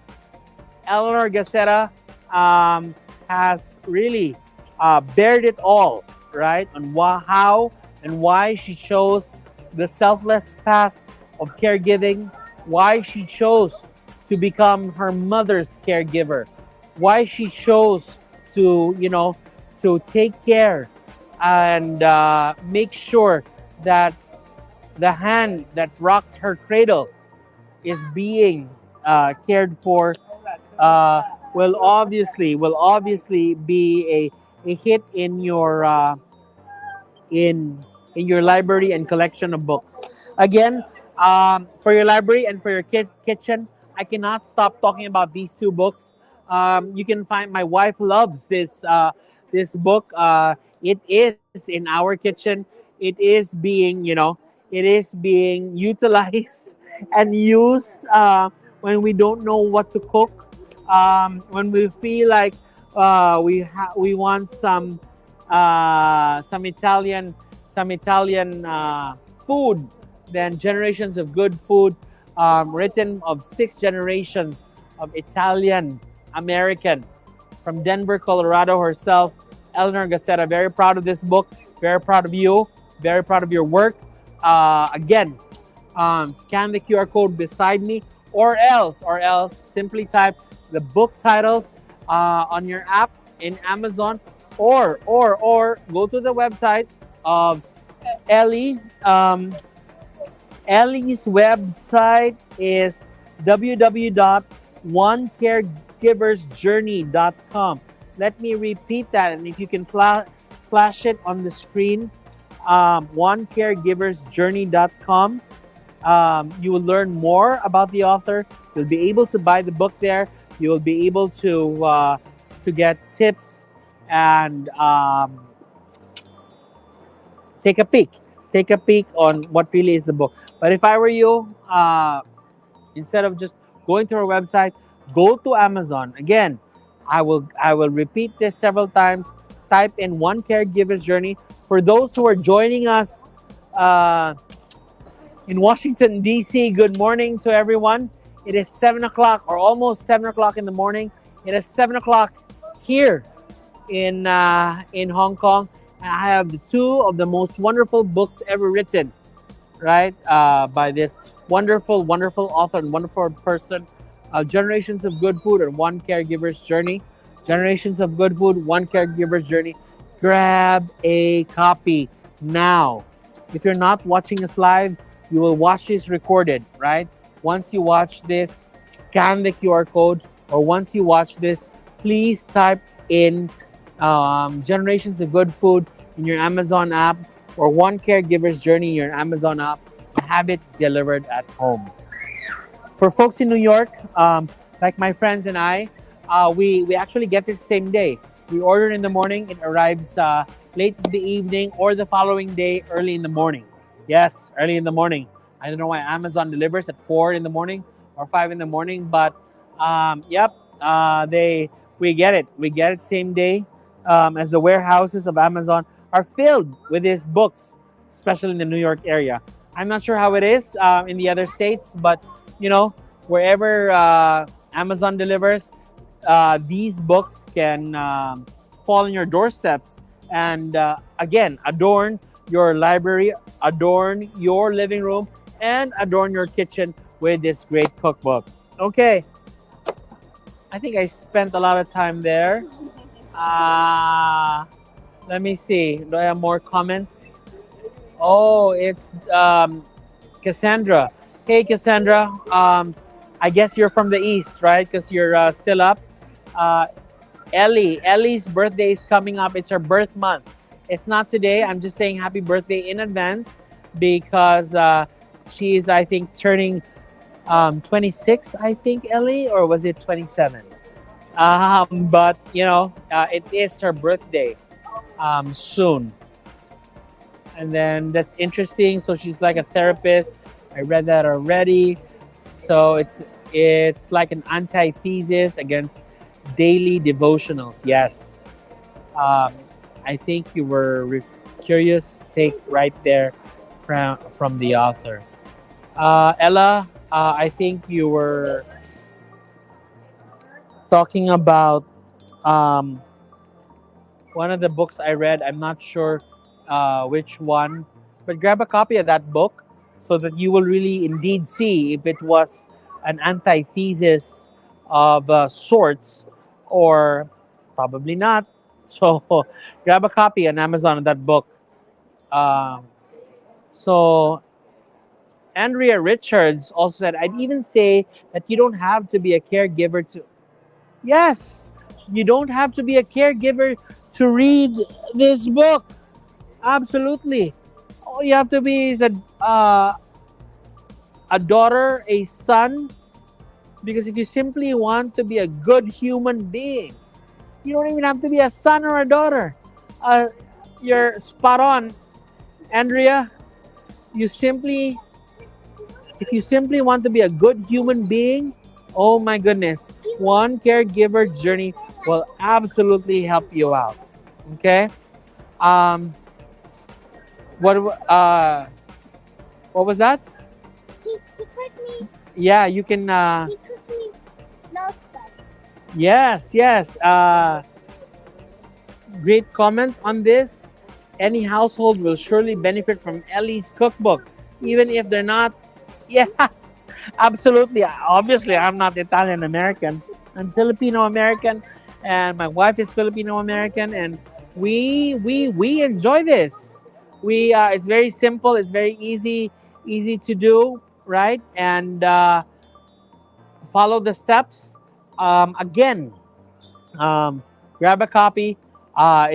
Speaker 1: Eleanor Gazzetta has really bared it all, right, on how and why she chose the selfless path of caregiving, why she chose to become her mother's caregiver, why she chose to take care and make sure that the hand that rocked her cradle is being cared for. Will obviously be a hit in your in your library and collection of books. Again, for your library and for your kitchen, I cannot stop talking about these two books. You can find, my wife loves this book. It is in our kitchen. It is being utilized and used when we don't know what to cook. When we feel like we want some Italian food, then Generations of Good Food, written of 6 generations of Italian American from Denver, Colorado herself, Eleanor Gazzetta. Very proud of this book. Very proud of you. Very proud of your work. Again, scan the QR code beside me, or else simply type the book titles on your app in Amazon, or go to the website of Ellie. Ellie's website is www.ellie's onecaregiversjourney.com. Let me repeat that, and if you can flash it on the screen, onecaregiversjourney.com. You will learn more about the author. You'll be able to buy the book there. You will be able to get tips and take a peek. Take a peek on what really is the book. But if I were you, instead of just going to our website, go to Amazon. Again, I will repeat this several times. Type in One Caregiver's Journey. For those who are joining us uh, in Washington, D.C., good morning to everyone. It is 7 o'clock or almost 7 o'clock in the morning. It is 7 o'clock here in Hong Kong. And I have the two of the most wonderful books ever written, right? By this wonderful, wonderful author and wonderful person. Generations of Good Food and One Caregiver's Journey. Generations of Good Food, One Caregiver's Journey. Grab a copy now. If you're not watching us live, you will watch this recorded, right? Once you watch this, scan the QR code, or once you watch this, please type in Generations of Good Food in your Amazon app, or One Caregiver's Journey in your Amazon app, and have it delivered at home. For folks in New York, like my friends and I, we actually get this same day. We order in the morning, it arrives late in the evening or the following day, early in the morning. Yes, early in the morning. I don't know why Amazon delivers at 4 in the morning or 5 in the morning, but yep, they we get it. We get it same day, as the warehouses of Amazon are filled with these books, especially in the New York area. I'm not sure how it is in the other states, but you know, wherever Amazon delivers, these books can fall on your doorsteps and again adorn your library, adorn your living room, and adorn your kitchen with this great cookbook. Okay, I think I spent a lot of time there. Uh, Let me see. Do I have more comments? Oh, it's Cassandra. Hey, Cassandra. I guess you're from the East, right? Because you're still up. Uh, Ellie's birthday is coming up. It's her birth month. It's not today. I'm just saying happy birthday in advance because she's, I think, turning 26, I think, Ellie, or was it 27? But, you know, it is her birthday soon. And then that's interesting. So she's like a therapist. I read that already. So it's like an antithesis against daily devotionals. Yes. Um, I think you were curious take right there from the author. Ella, I think you were talking about um, one of the books I read. I'm not sure which one, but grab a copy of that book so that you will really indeed see if it was an antithesis of sorts or probably not. So grab a copy on Amazon of that book. Um, so Andrea Richards also said, I'd even say that you don't have to be a caregiver to. Yes, you don't have to be a caregiver to read this book. Absolutely. All you have to be is a daughter, a son, because if you simply want to be a good human being, you don't even have to be a son or a daughter. You're spot on, Andrea. You simply, if you simply want to be a good human being, oh my goodness, One Caregiver's Journey will absolutely help you out. Okay. Um, what uh, what was that?
Speaker 3: He cooked me.
Speaker 1: Yeah, you can.
Speaker 3: He cooked me no stuff.
Speaker 1: Yes, yes. Great comment on this. Any household will surely benefit from Ellie's cookbook, even if they're not. Yeah, absolutely. Obviously, I'm not Italian American. I'm Filipino American, and my wife is Filipino American, and we enjoy this. We it's very simple. It's very easy to do, right? And follow the steps. Again, grab a copy.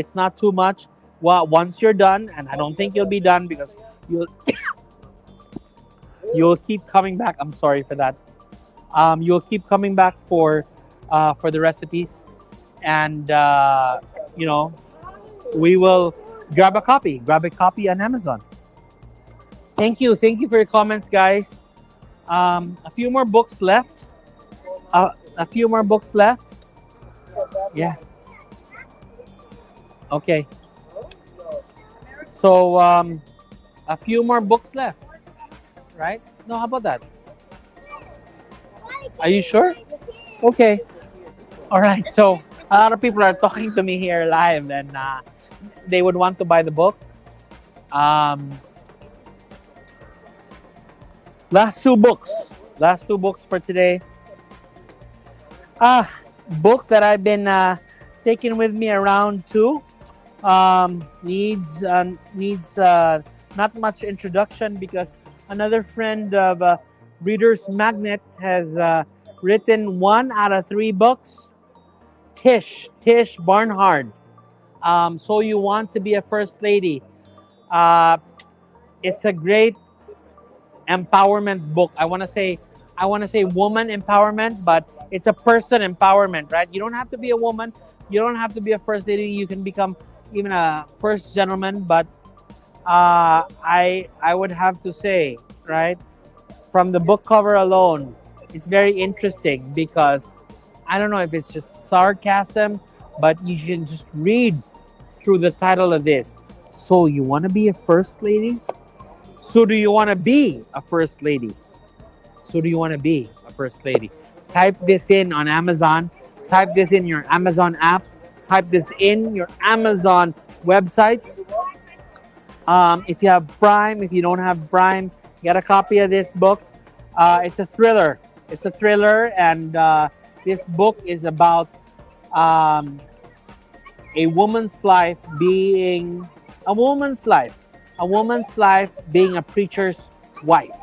Speaker 1: It's not too much. Well, once you're done, and I don't think you'll be done because you'll you'll keep coming back. I'm sorry for that. You'll keep coming back for the recipes, and you know, we will grab a copy. Grab a copy on Amazon. Thank you for your comments, guys. A few more books left. A few more books left. Yeah. Okay. So a few more books left, right? No, how about that? Are you sure? Okay. All right. So a lot of people are talking to me here live, and they would want to buy the book. Um, last two books. Last two books for today. Books that I've been taking with me around too. Needs not much introduction because another friend of Reader's Magnet has written 1 out of 3 books. Tish Barnhart. So You Want to Be a First Lady. It's a great empowerment book. I want to say woman empowerment, but it's a person empowerment, right? You don't have to be a woman. You don't have to be a first lady. You can become even a first gentleman. But I would have to say, right, from the book cover alone, it's very interesting because I don't know if it's just sarcasm, but you can just read through the title of this. So you want to be a first lady? So do you want to be a first lady? So do you want to be a first lady? Type this in on Amazon. Type this in your Amazon app. Type this in your Amazon websites. If you have Prime, if you don't have Prime, get a copy of this book. It's a thriller. It's a thriller, and this book is about a woman's life being a woman's life being a preacher's wife,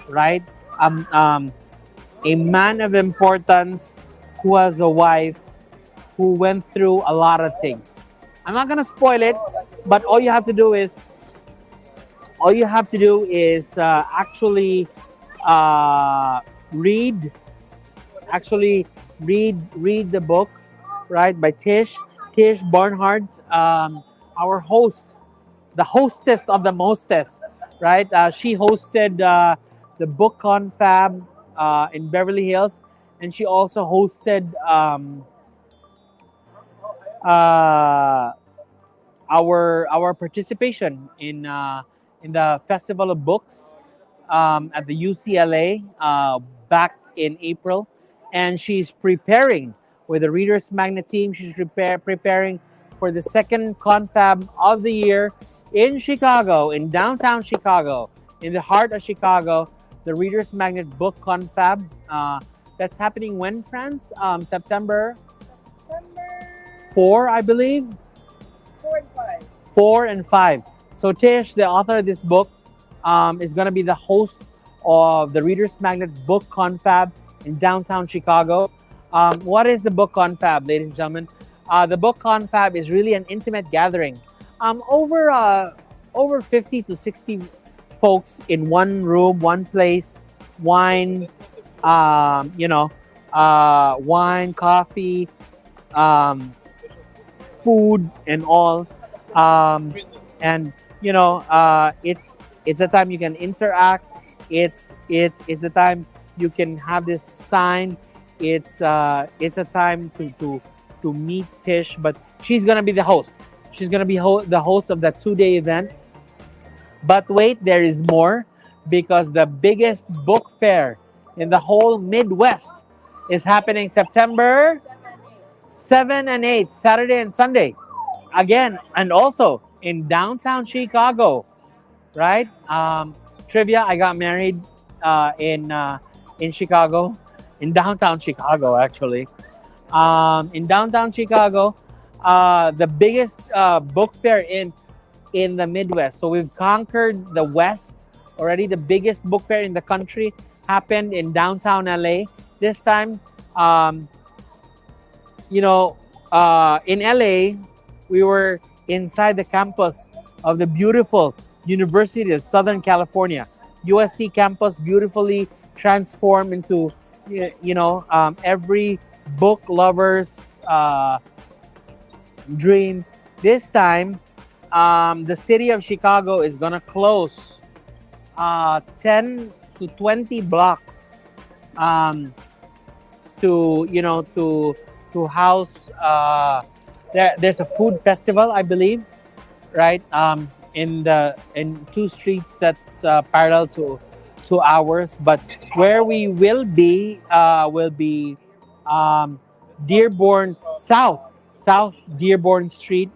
Speaker 1: right? A man of importance who has a wife who went through a lot of things. I'm not gonna spoil it, but all you have to do is actually read the book, right, by Tish Barnhart, our host, the hostess of the mostest, right? She hosted the book confab in Beverly Hills, and she also hosted our participation in the Festival of Books at the UCLA back in April, and she's preparing with the Readers Magnet team. She's preparing for the second confab of the year in Chicago, in downtown Chicago, in the heart of Chicago. The Readers Magnet Book Confab. That's happening when, France? September 4, I believe.
Speaker 3: 4 and 5.
Speaker 1: 4 and 5. So Tish, the author of this book, is going to be the host of the Readers Magnet Book Confab in downtown Chicago. What is the book confab, ladies and gentlemen? The book confab is really an intimate gathering. Over 50 to 60 folks in one room, one place, wine, wine, coffee, food, and all. And it's a time you can interact. It's a time you can have this sign. It's a time to meet Tish, but she's gonna be the host. She's gonna be the host of that 2-day event. But wait, there is more, because the biggest book fair in the whole Midwest is happening September 7 and 8, Saturday and Sunday. Again, and also in downtown Chicago, right? Trivia, I got married in Chicago, in downtown Chicago, actually. In downtown Chicago, the biggest book fair in the Midwest. So we've conquered the West already. The biggest book fair in the country happened in downtown LA, this time, um, you know, in LA, we were inside the campus of the beautiful University of Southern California, USC campus, beautifully transformed into, every book lover's dream. This time, the city of Chicago is gonna close 10 to 20 blocks, um, to house. There's a food festival, I believe, right? In two streets that's parallel to ours, but where we will be um, Dearborn South Dearborn Street,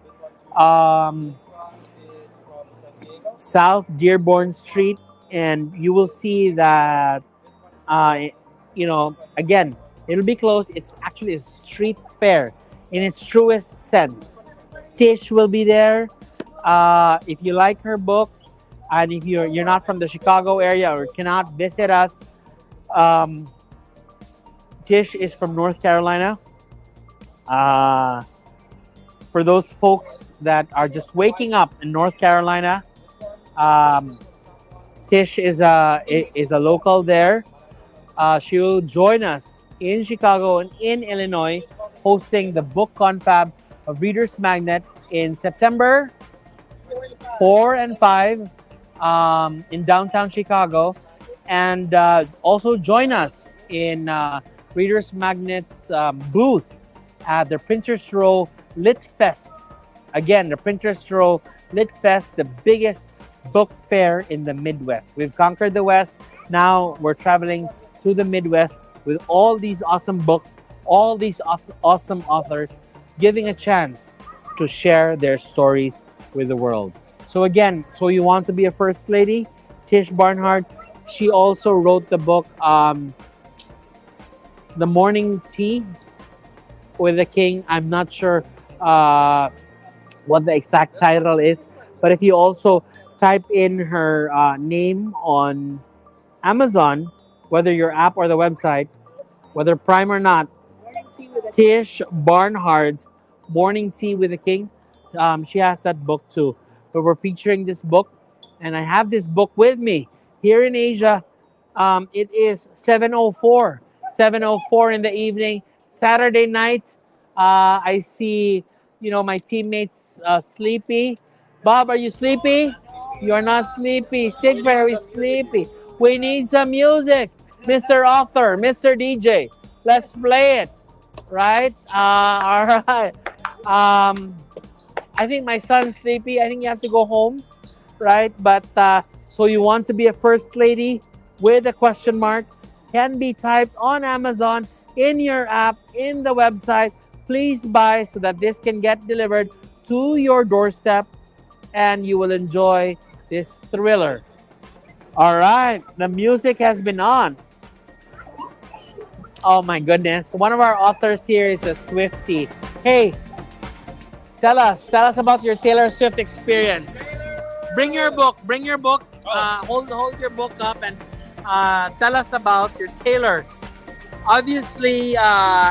Speaker 1: um, South Dearborn Street, and you will see that, again, it'll be closed. It's actually a street fair in its truest sense. Tish will be there. If you like her book, and if you're not from the Chicago area or cannot visit us, um, Tish is from North Carolina. Uh, for those folks that are just waking up in North Carolina, um, Tish is a local there. She'll join us in Chicago and in Illinois, hosting the book confab of Readers Magnet in September 4 and 5, in downtown Chicago. And also join us in Readers Magnet's booth at the Printers Row Lit Fest. Again, the Printers Row Lit Fest, the biggest book fair in the Midwest. We've conquered the West. Now we're traveling to the Midwest with all these awesome books, all these awesome authors giving a chance to share their stories with the world. So again, so you want to be a first lady? Tish Barnhart, she also wrote the book, The Morning Tea with the King. I'm not sure what the exact title is, but if you also type in her name on Amazon, whether your app or the website, whether Prime or not,
Speaker 3: Morning tea with a
Speaker 1: Tish Barnhart, Morning Tea with the King. She has that book too. But we're featuring this book, and I have this book with me here in Asia. It is 7:04 in the evening, Saturday night. I see, my teammates sleepy. Bob, are you sleepy? You are not sleepy. Sig very sleepy. We need some music, Mr. Author, Mr. DJ. Let's play it, right? All right. I think my son's sleepy. I think you have to go home, right? But so you want to be a first lady with a question mark, can be typed on Amazon, in your app, in the website. Please buy so that this can get delivered to your doorstep and you will enjoy this thriller. All right, the music has been on. Oh my goodness. One of our authors here is a Swiftie. Hey, tell us about your Taylor Swift experience. Bring your book. Hold your book up and tell us about your Taylor. Obviously,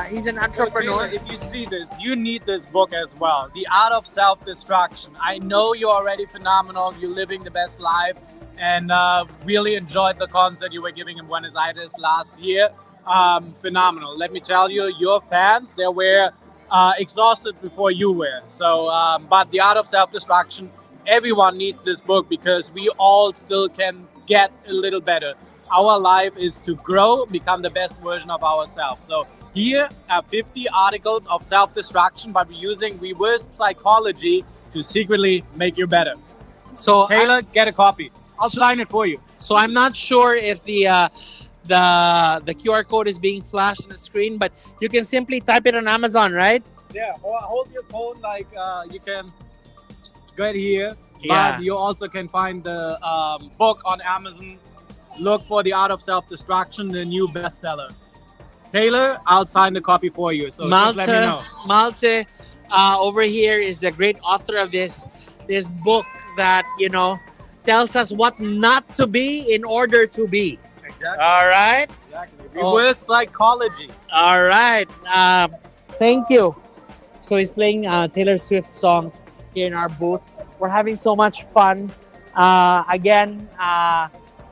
Speaker 1: he's an entrepreneur.
Speaker 2: Taylor, if you see this, you need this book as well. The Art of Self-Destruction. I know you're already phenomenal. You're living the best life, and really enjoyed the concert you were giving in Buenos Aires last year. Phenomenal. Let me tell you, your fans, they were exhausted before you were. So, but The Art of Self-Destruction, everyone needs this book because we all still can get a little better. Our life is to grow, become the best version of ourselves. So here are 50 articles of self-destruction, but we're using reverse psychology to secretly make you better.
Speaker 1: So
Speaker 2: Taylor, get a copy. I'll sign it for you.
Speaker 1: So I'm not sure if the QR code is being flashed on the screen, but you can simply type it on Amazon, right?
Speaker 2: Yeah, or hold your phone like you can go ahead here.
Speaker 1: Yeah.
Speaker 2: But you also can find the book on Amazon. Look for The Art of Self-Destruction, the new bestseller. Taylor, I'll sign the copy for you. So just let me know.
Speaker 1: Malte over here is a great author of this book that tells us what not to be in order to be.
Speaker 2: Exactly.
Speaker 1: All right.
Speaker 2: Exactly.
Speaker 1: Oh.
Speaker 2: Reverse psychology.
Speaker 1: All right. Thank you. So he's playing Taylor Swift songs here in our booth. We're having so much fun. Again,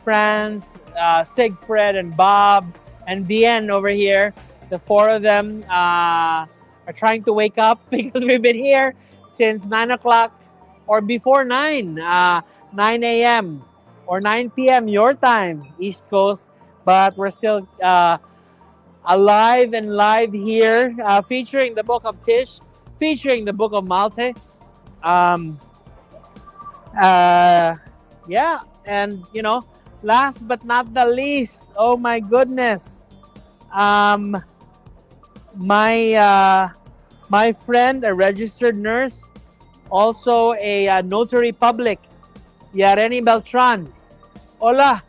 Speaker 1: Franz, Sigfred, and Bob, and Bien over here. The four of them are trying to wake up because we've been here since 9 o'clock or before 9, 9 a.m. or 9 p.m. your time, East Coast. But we're still alive and live here, featuring the book of Tish, featuring the book of Malte. Um, uh, yeah, and last but not the least, oh my goodness, um, my my friend, a registered nurse, also a notary public, Yareni Beltran. Hola,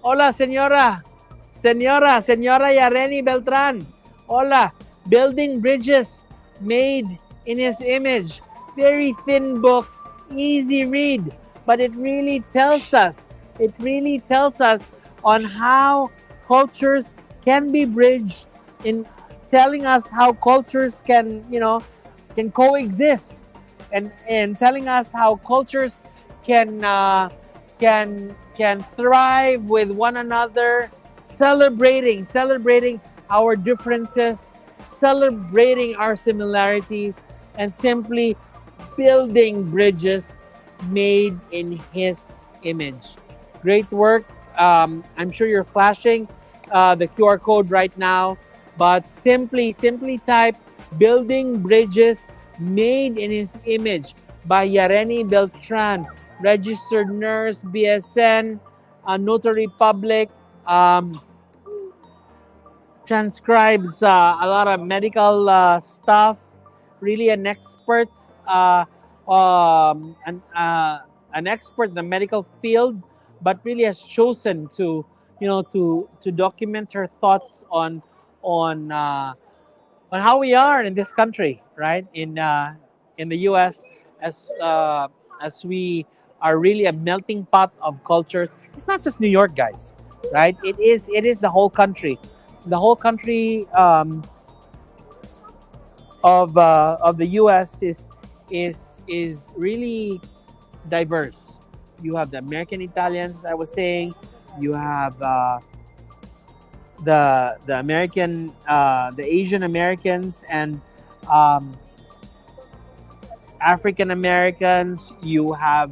Speaker 1: hola, señora. Señora Yareni Beltran. Hola. Building Bridges, Made in His Image. Very thin book, easy read, but it really tells us on how cultures can be bridged, in telling us how cultures can coexist, and telling us how cultures can can thrive with one another, celebrating our differences, celebrating our similarities, and simply building bridges made in His image. Great work. I'm sure you're flashing the QR code right now, but simply type "Building Bridges Made in His Image" by Yareni Beltran, registered nurse, BSN, notary public, um, transcribes a lot of medical stuff. Really an expert, an expert in the medical field, but really has chosen to to document her thoughts on uh, on how we are in this country, right? In the U.S. as as we are really a melting pot of cultures. It's not just New York, guys, right? It is the whole country. The whole country of the U.S. is really diverse. You have the American Italians, as I was saying. You have the American, the Asian Americans, and um, African Americans. You have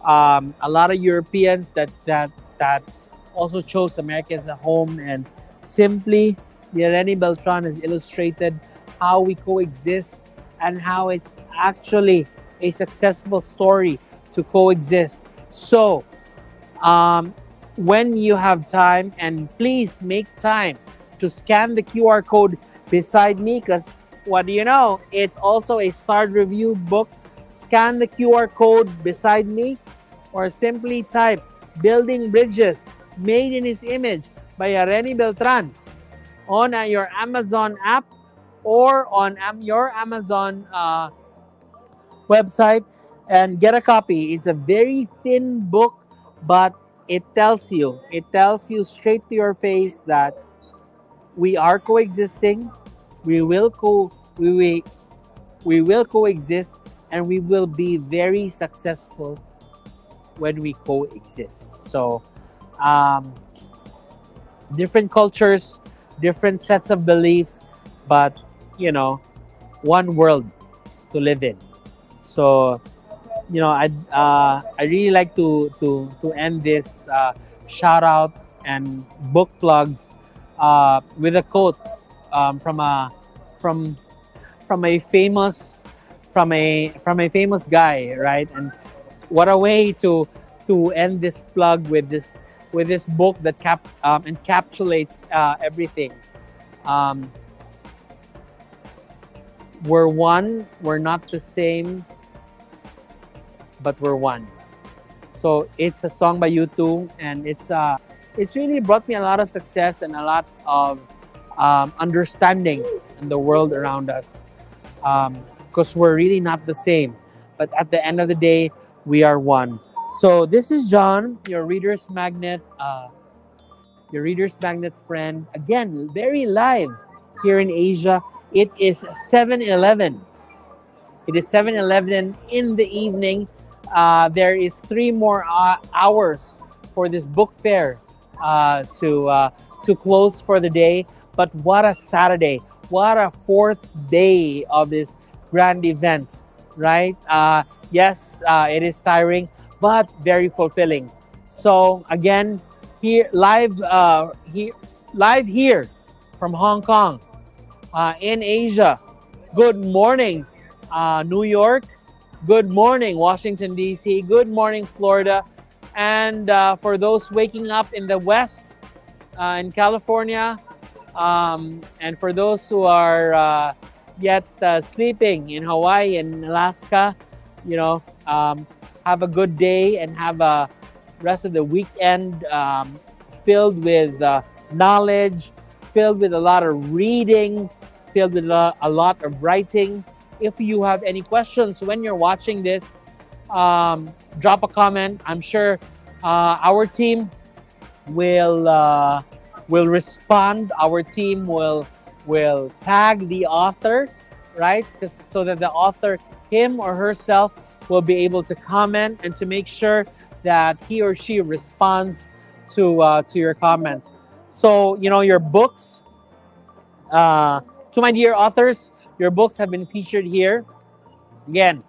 Speaker 1: a lot of Europeans that also chose America as a home. And simply, Irene Beltran has illustrated how we coexist and how it's actually a successful story to coexist. So, um, when you have time, and please make time to scan the QR code beside me, because what do you know? It's also a start review book. Scan the QR code beside me, or simply type "Building Bridges Made in His Image" by Irene Beltran on your Amazon app, or on your Amazon website, and get a copy. It's a very thin book, but it tells you straight to your face that we are coexisting. We will we will coexist, and we will be very successful when we coexist. So, um, different cultures, different sets of beliefs, but you know, one world to live in. So, I really like to end this shout out and book plugs with a quote from from a famous famous guy, right? And what a way to end this plug with this book that encapsulates everything. Um, we're one. We're not the same, but we're one. So it's a song by U2, and it's really brought me a lot of success and a lot of understanding in the world around us, because we're really not the same, but at the end of the day, we are one. So this is John, your Reader's Magnet your Reader's Magnet friend. Again, very live here in Asia. It is 7:11. It is 7:11 in the evening. There is 3 more hours for this book fair to close for the day. But what a Saturday! What a fourth day of this grand event, right? Yes, it is tiring, but very fulfilling. So again, live here from Hong Kong, in Asia. Good morning, New York. Good morning, Washington, D.C. Good morning, Florida. And for those waking up in the West, in California, and for those who are yet sleeping in Hawaii and Alaska, have a good day and have a rest of the weekend filled with knowledge, filled with a lot of reading, filled with a lot of writing. If you have any questions when you're watching this, drop a comment. I'm sure our team will respond. Our team will tag the author, right? So that the author, him or herself, will be able to comment and to make sure that he or she responds to your comments. So your books, to my dear authors, your books have been featured here. Again,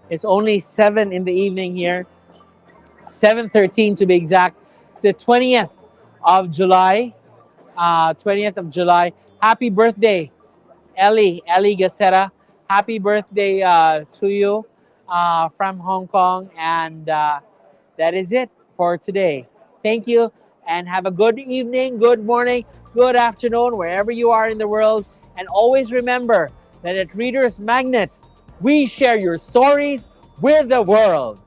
Speaker 1: it's only 7 in the evening here, 7:13 to be exact, the 20th of July. 20th of July. Happy birthday, Ellie Gacera. Happy birthday to you from Hong Kong. And that is it for today. Thank you and have a good evening, good morning, good afternoon, wherever you are in the world. And always remember that at Reader's Magnet, we share your stories with the world.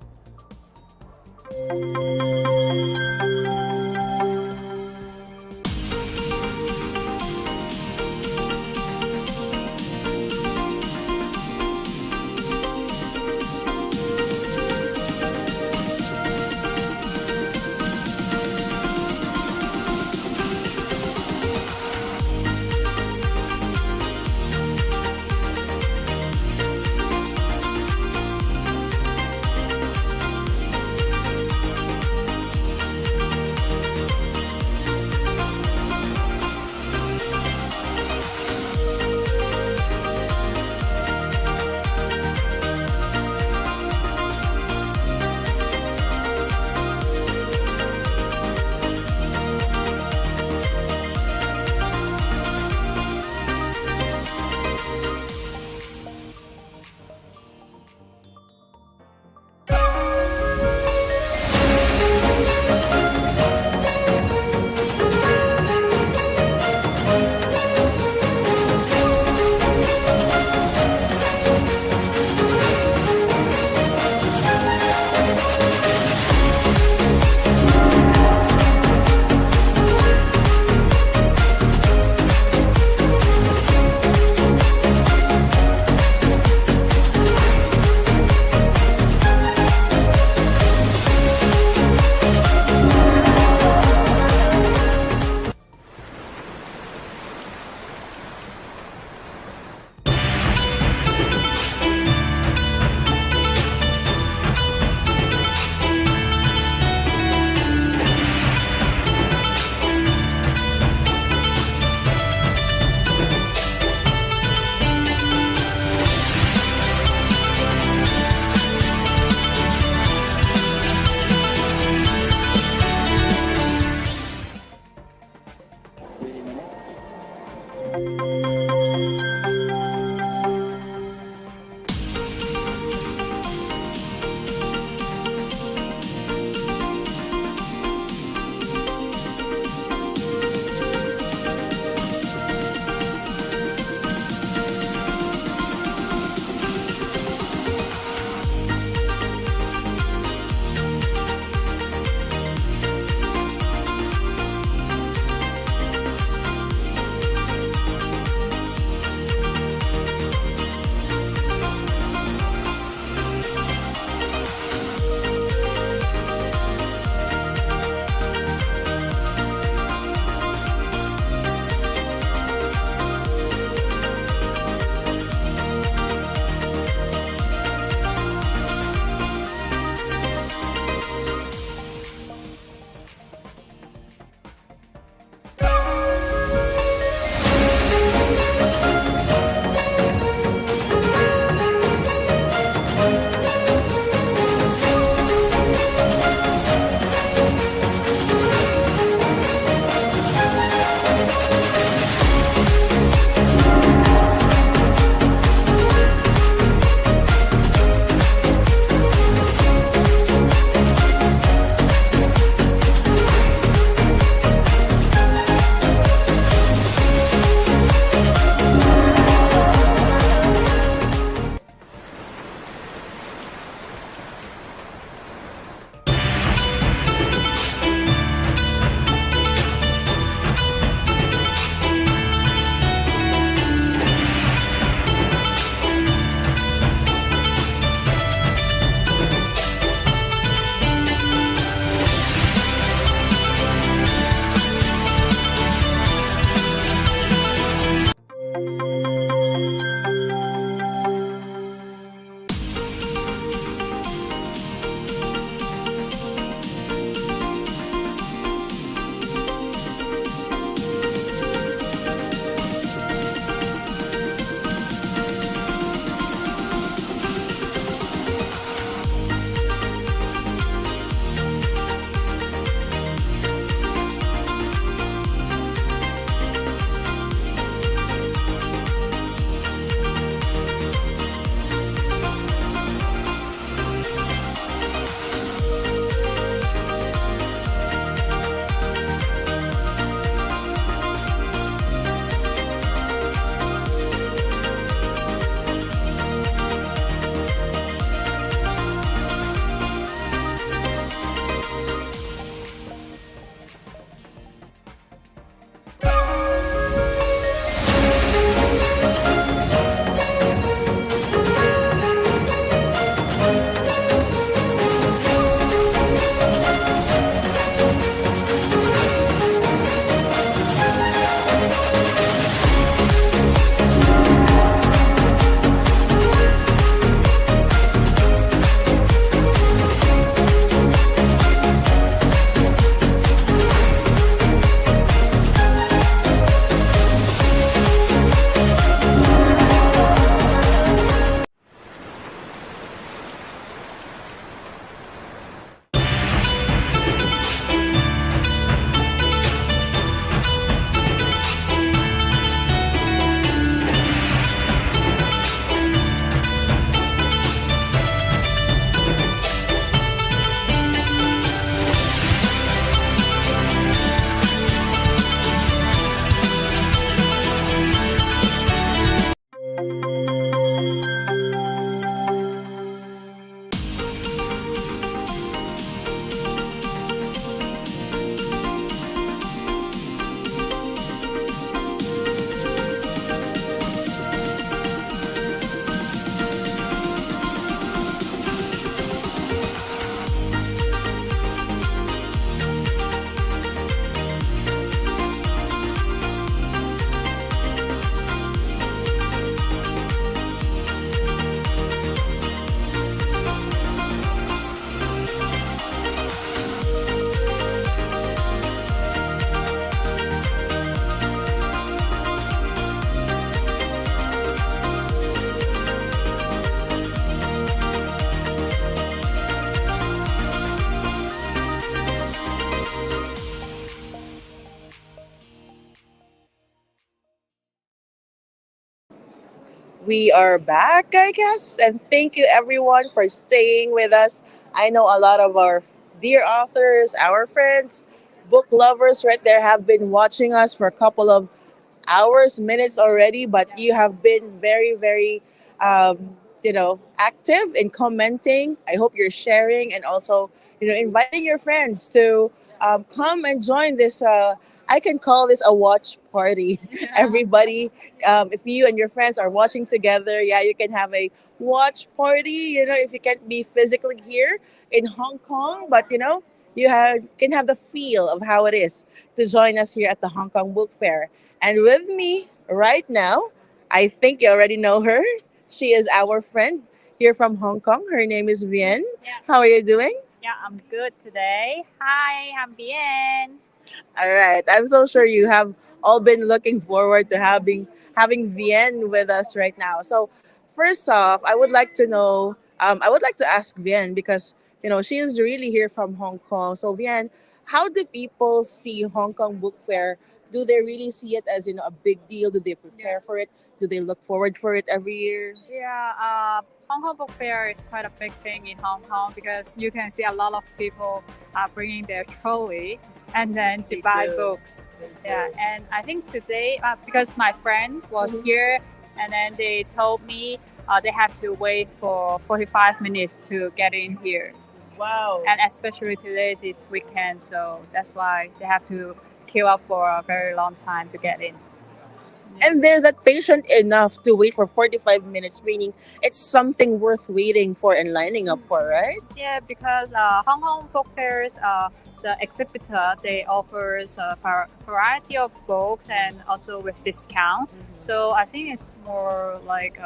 Speaker 3: We are back, I guess, and thank you everyone for staying with us. I know a lot of our dear authors, our friends, book lovers right there have been watching us for a couple of hours, minutes already, but you have been very, very, active in commenting. I hope you're sharing and also, inviting your friends to come and join this. I can call this a watch party. Everybody, if you and your friends are watching together, yeah, you can have a watch party. If you can't be physically here in Hong Kong, but can have the feel of how it is to join us here at the Hong Kong Book Fair. And with me right now, I think you already know her. She is our friend here from Hong Kong. Her name is Vian.
Speaker 4: Yeah,
Speaker 3: How are you doing?
Speaker 4: yeah, I'm good today. Hi, I'm Bien.
Speaker 3: All right. I'm so sure you have all been looking forward to having Vian with us right now. So, first off, I would like to know. I would like to ask Vian because she is really here from Hong Kong. So, Vian, how do people see Hong Kong Book Fair? Do they really see it as a big deal? Do they prepare for it? Do they look forward for it every year?
Speaker 4: Yeah, Hong Kong Book Fair is quite a big thing in Hong Kong because you can see a lot of people are bringing their trolley and then to
Speaker 3: They
Speaker 4: buy
Speaker 3: do.
Speaker 4: books.
Speaker 3: They
Speaker 4: Yeah,
Speaker 3: do.
Speaker 4: and I think today, because my friend was here and then they told me they have to wait for 45 minutes to get in here.
Speaker 3: Wow.
Speaker 4: And especially today is weekend, so that's why they have to queue up for a very long time to get in. Yeah.
Speaker 3: And they're that patient enough to wait for 45 minutes, meaning it's something worth waiting for and lining up for, right?
Speaker 4: Yeah, because Hong Kong book fairs, the exhibitor they offers a variety of books and also with discount. So I think it's more like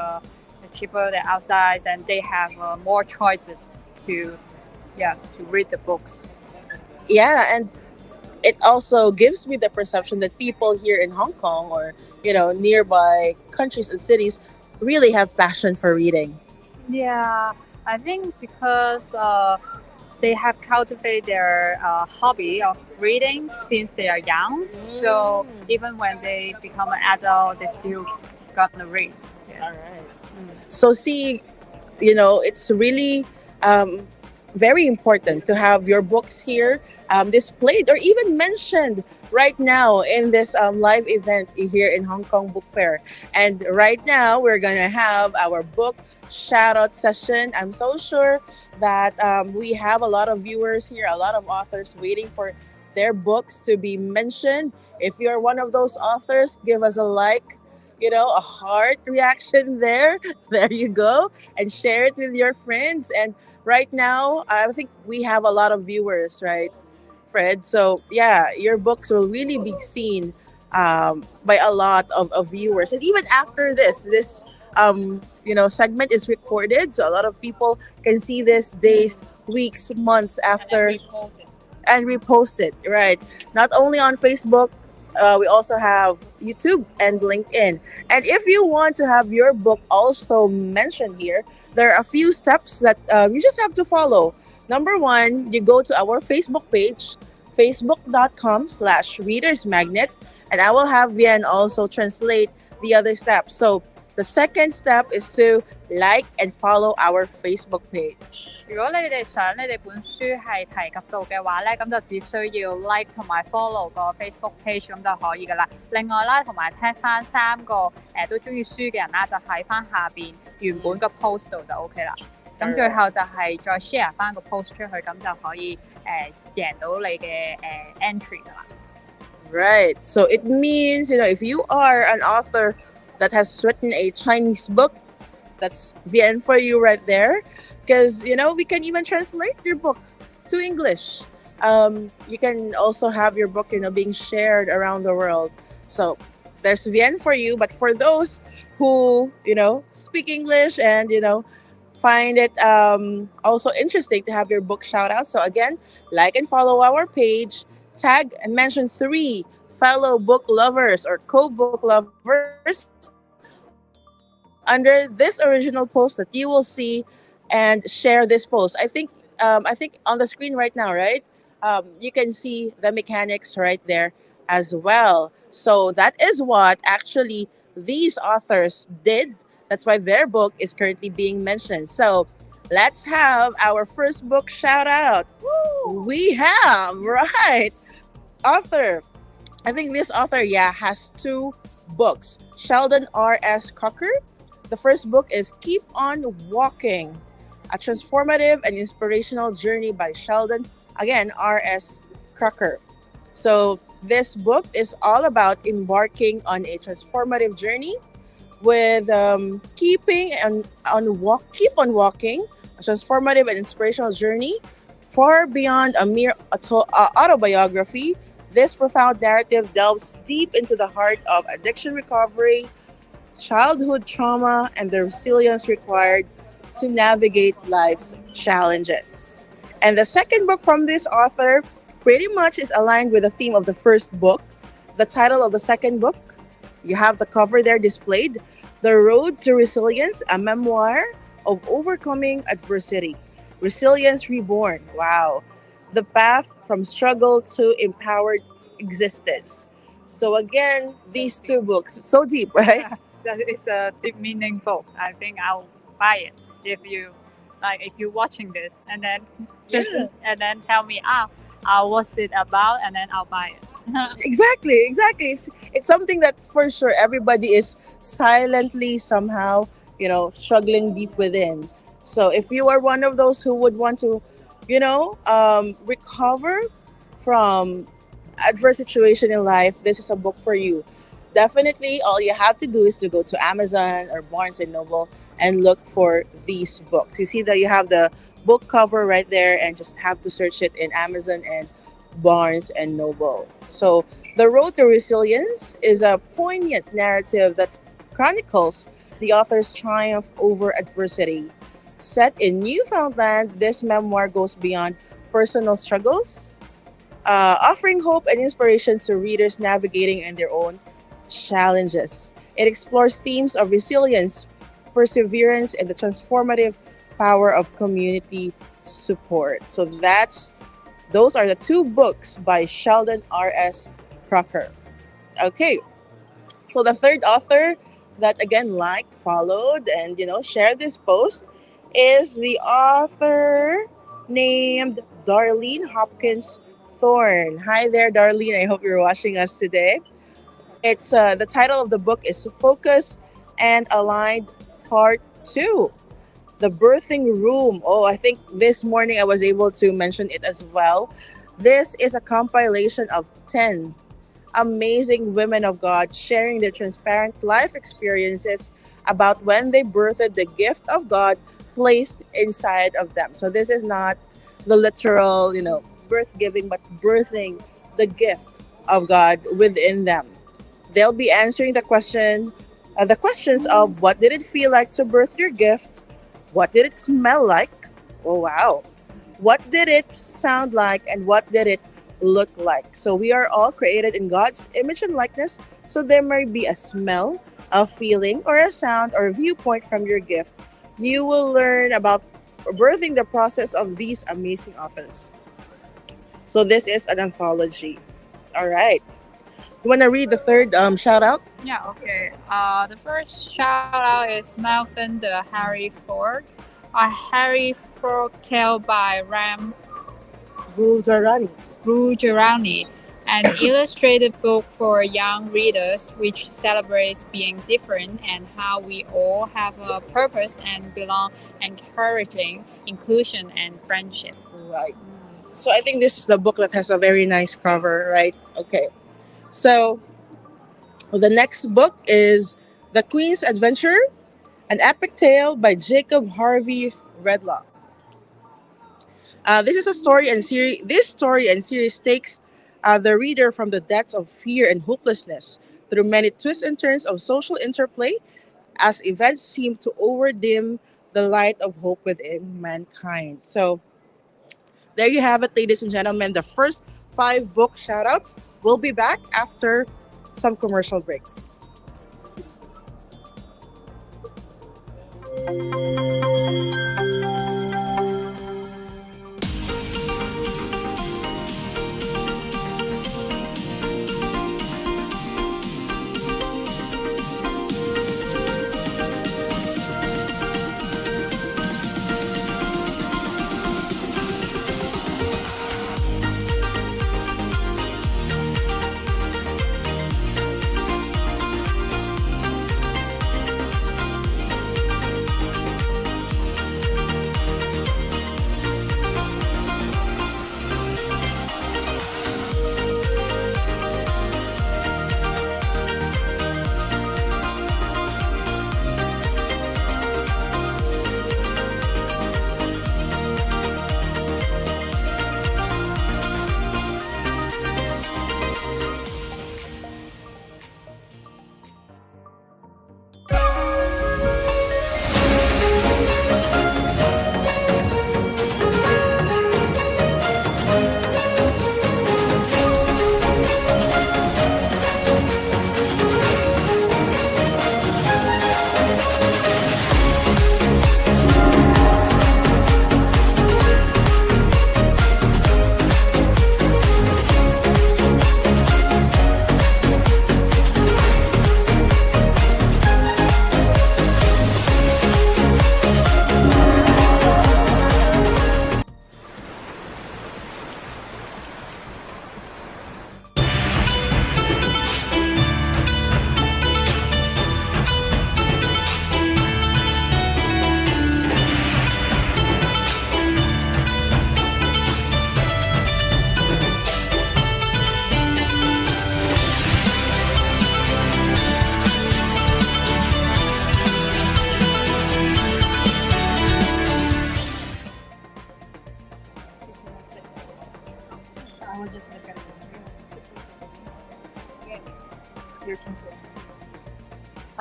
Speaker 4: cheaper than outside, and they have more choices to to read the books.
Speaker 3: Yeah, and it also gives me the perception that people here in Hong Kong or, nearby countries and cities really have passion for reading.
Speaker 4: Yeah, I think because they have cultivated their hobby of reading since they are young. So even when they become an adult, they still gonna read. Yeah.
Speaker 3: All right. So, see, it's really um, very important to have your books here displayed or even mentioned right now in this live event here in Hong Kong Book Fair. And right now, we're going to have our book shout out session. I'm so sure that we have a lot of viewers here, a lot of authors waiting for their books to be mentioned. If you're one of those authors, give us a like, a heart reaction there. There you go, and share it with your friends. And right now, I think we have a lot of viewers, right, Fred? So yeah, your books will really be seen by a lot of viewers. And even after this segment is recorded, so a lot of people can see this days, weeks, months after and repost it. Right, not only on Facebook. We also have YouTube and LinkedIn. And if you want to have your book also mentioned here, there are a few steps that you just have to follow. Number one, you go to our Facebook page, facebook.com/readersmagnet, and I will have Vian also translate the other steps. So the second step is to like and follow our Facebook page.
Speaker 4: 如果你哋想你哋本書係提及到嘅話咧，咁就只需要 like 同埋 follow 個 Facebook page 咁就可以噶啦。另外啦，同埋 tag 翻三個都中意書嘅人啦，就喺翻下邊原本個 post 度就 OK 啦。咁最後就係再 share 翻個 post 出去，咁就可以贏到你嘅entry 噶啦。
Speaker 3: Right. So it means, if you are an author that has written a Chinese book, that's the end for you right there. Because, we can even translate your book to English. You can also have your book, being shared around the world. So there's VN for you. But for those who, speak English and, find it also interesting to have your book shout out. So again, like and follow our page, tag and mention 3 fellow book lovers or co-book lovers under this original post that you will see and share this post. I think on the screen right now, right? You can see the mechanics right there as well. So that is what actually these authors did. That's what they That's why their book is currently being mentioned. So let's have our first book shout out. We have, right, author. I think this author, yeah, has two books. Sheldon R.S. Crocker. The first book is Keep On Walking, a transformative and inspirational journey by Sheldon, again, R.S. Crocker. So this book is all about embarking on a transformative journey with keep on walking, a transformative and inspirational journey far beyond a mere autobiography. This profound narrative delves deep into the heart of addiction recovery, childhood trauma, and the resilience required to navigate life's challenges. And the second book from this author pretty much is aligned with the theme of the first book. The title of the second book, you have the cover there displayed: The Road to Resilience, a memoir of overcoming adversity. Resilience Reborn. Wow. The path from struggle to empowered existence. So again, these two books, so deep, right?
Speaker 4: That is a deep meaning book. I think I'll buy it if you if you're watching this, and then just
Speaker 3: Yeah.
Speaker 4: and then tell me what's it about, and then I'll buy it.
Speaker 3: Exactly. It's something that for sure everybody is silently somehow, struggling deep within. So if you are one of those who would want to, recover from adverse situation in life, this is a book for you. Definitely, all you have to do is to go to Amazon or Barnes and Noble and look for these books. You see that you have the book cover right there, and just have to search it in Amazon and Barnes and Noble. So, The Road to Resilience is a poignant narrative that chronicles the author's triumph over adversity. Set in Newfoundland, this memoir goes beyond personal struggles, offering hope and inspiration to readers navigating in their own challenges. It explores themes of resilience, perseverance, and the transformative power of community support. So those are the two books by Sheldon R.S. Crocker. Okay, so the third author that again liked, followed, and shared this post is the author named Darlene Hopkins Thorne. Hi there, Darlene. I hope you're watching us today. It's the title of the book is Focus and Aligned Part 2. The Birthing Room. Oh, I think this morning I was able to mention it as well. This is a compilation of 10 amazing women of God sharing their transparent life experiences about when they birthed the gift of God placed inside of them. So this is not the literal, birth giving, but birthing the gift of God within them. They'll be answering the questions of what did it feel like to birth your gift? What did it smell like? Oh, wow. What did it sound like? And what did it look like? So we are all created in God's image and likeness. So there may be a smell, a feeling, or a sound or a viewpoint from your gift. You will learn about birthing the process of these amazing authors. So this is an anthology. All right. You want to read the third shout out?
Speaker 4: Yeah, okay. The first shout out is Melvin the Harry Ford, a Harry Ford tale by Ram
Speaker 3: Gulzarani.
Speaker 4: Rujarani, an illustrated book for young readers which celebrates being different and how we all have a purpose and belong, encouraging inclusion and friendship.
Speaker 3: Right. So I think this is the book that has a very nice cover, right? Okay. So the next book is The Queen's Adventure, an epic tale by Jacob Harvey Redlock. This is a story and series. This story and series takes the reader from the depths of fear and hopelessness through many twists and turns of social interplay as events seem to overdim the light of hope within mankind. So there you have it, ladies and gentlemen. The first 5 book shoutouts. We'll be back after some commercial breaks.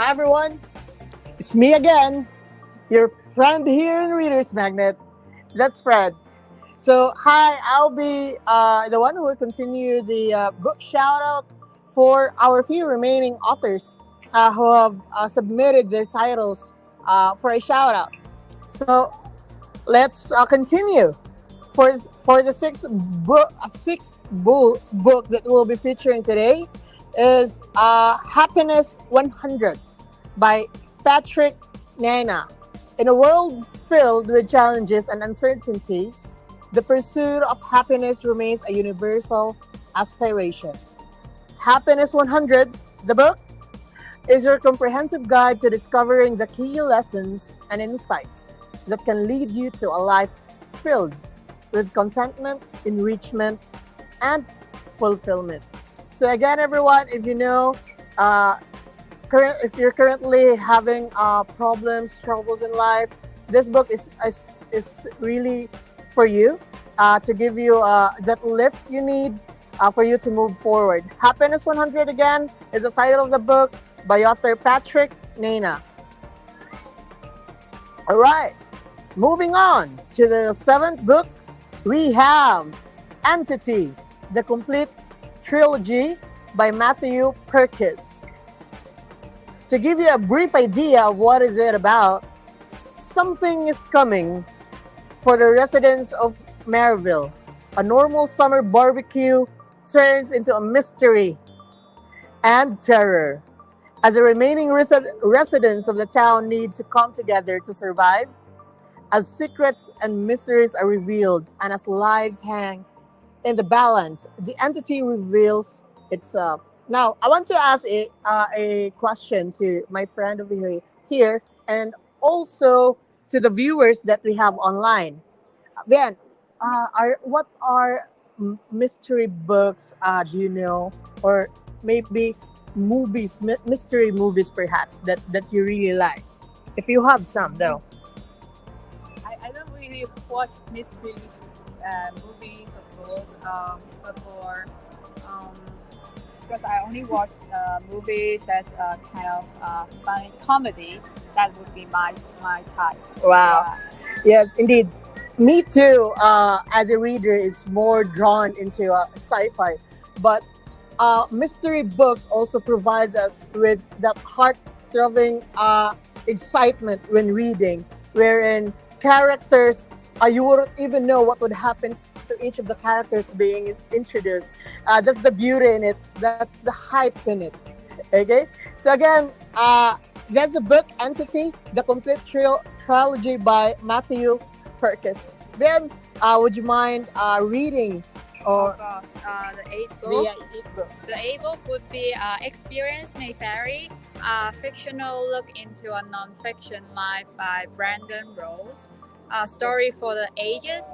Speaker 5: Hi everyone, it's me again, your friend here in Reader's Magnet. That's Fred. So hi, I'll be the one who will continue the book shout out for our few remaining authors who have submitted their titles for a shout out. So let's continue. For the sixth book that we'll be featuring today is Happiness 100 by Patrick Nana. In a world filled with challenges and uncertainties, the pursuit of happiness remains a universal aspiration. Happiness 100, the book, is your comprehensive guide to discovering the key lessons and insights that can lead you to a life filled with contentment, enrichment, and fulfillment. So again, everyone, if you know, if you're currently having problems, troubles in life, this book is really for you to give you that lift you need for you to move forward. Happiness 100 again is the title of the book by author Patrick Nana. All right, moving on to the seventh book, we have Entity, the complete trilogy by Matthew Perkis. To give you a brief idea of what is it about, something is coming for the residents of Maryville. A normal summer barbecue turns into a mystery and terror as the remaining residents of the town need to come together to survive, as secrets and mysteries are revealed and as lives hang in the balance, the entity reveals itself. Now, I want to ask a question to my friend over here and also to the viewers that we have online. Ben, what are mystery books do you know, or maybe movies, mystery movies perhaps that you really like? If you have some, though.
Speaker 4: I don't really watch mystery movies or books before, because I only watch movies that's kind of funny comedy. That would be my type.
Speaker 5: Wow. Yes, indeed. Me too. As a reader, is more drawn into sci-fi, but mystery books also provides us with that heart-throbbing excitement when reading, wherein characters you wouldn't even know what would happen to each of the characters being introduced. That's the beauty in it. That's the hype in it. Okay. So again, that's the book Entity, the complete trilogy by Matthew Perkis. Then, would you mind reading or
Speaker 4: The eighth book.
Speaker 5: the eighth book?
Speaker 4: The eighth book would be Experience May Vary, a fictional look into a non-fiction life by Brandon Rose. A story for the ages.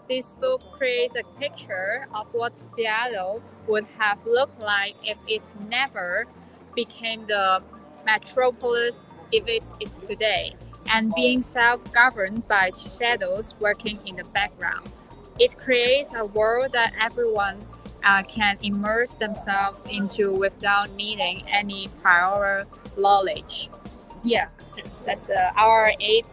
Speaker 4: This book creates a picture of what Seattle would have looked like if it never became the metropolis it is today, and being self-governed by shadows working in the background. It creates a world that everyone can immerse themselves into without needing any prior knowledge. Yeah, that's our eighth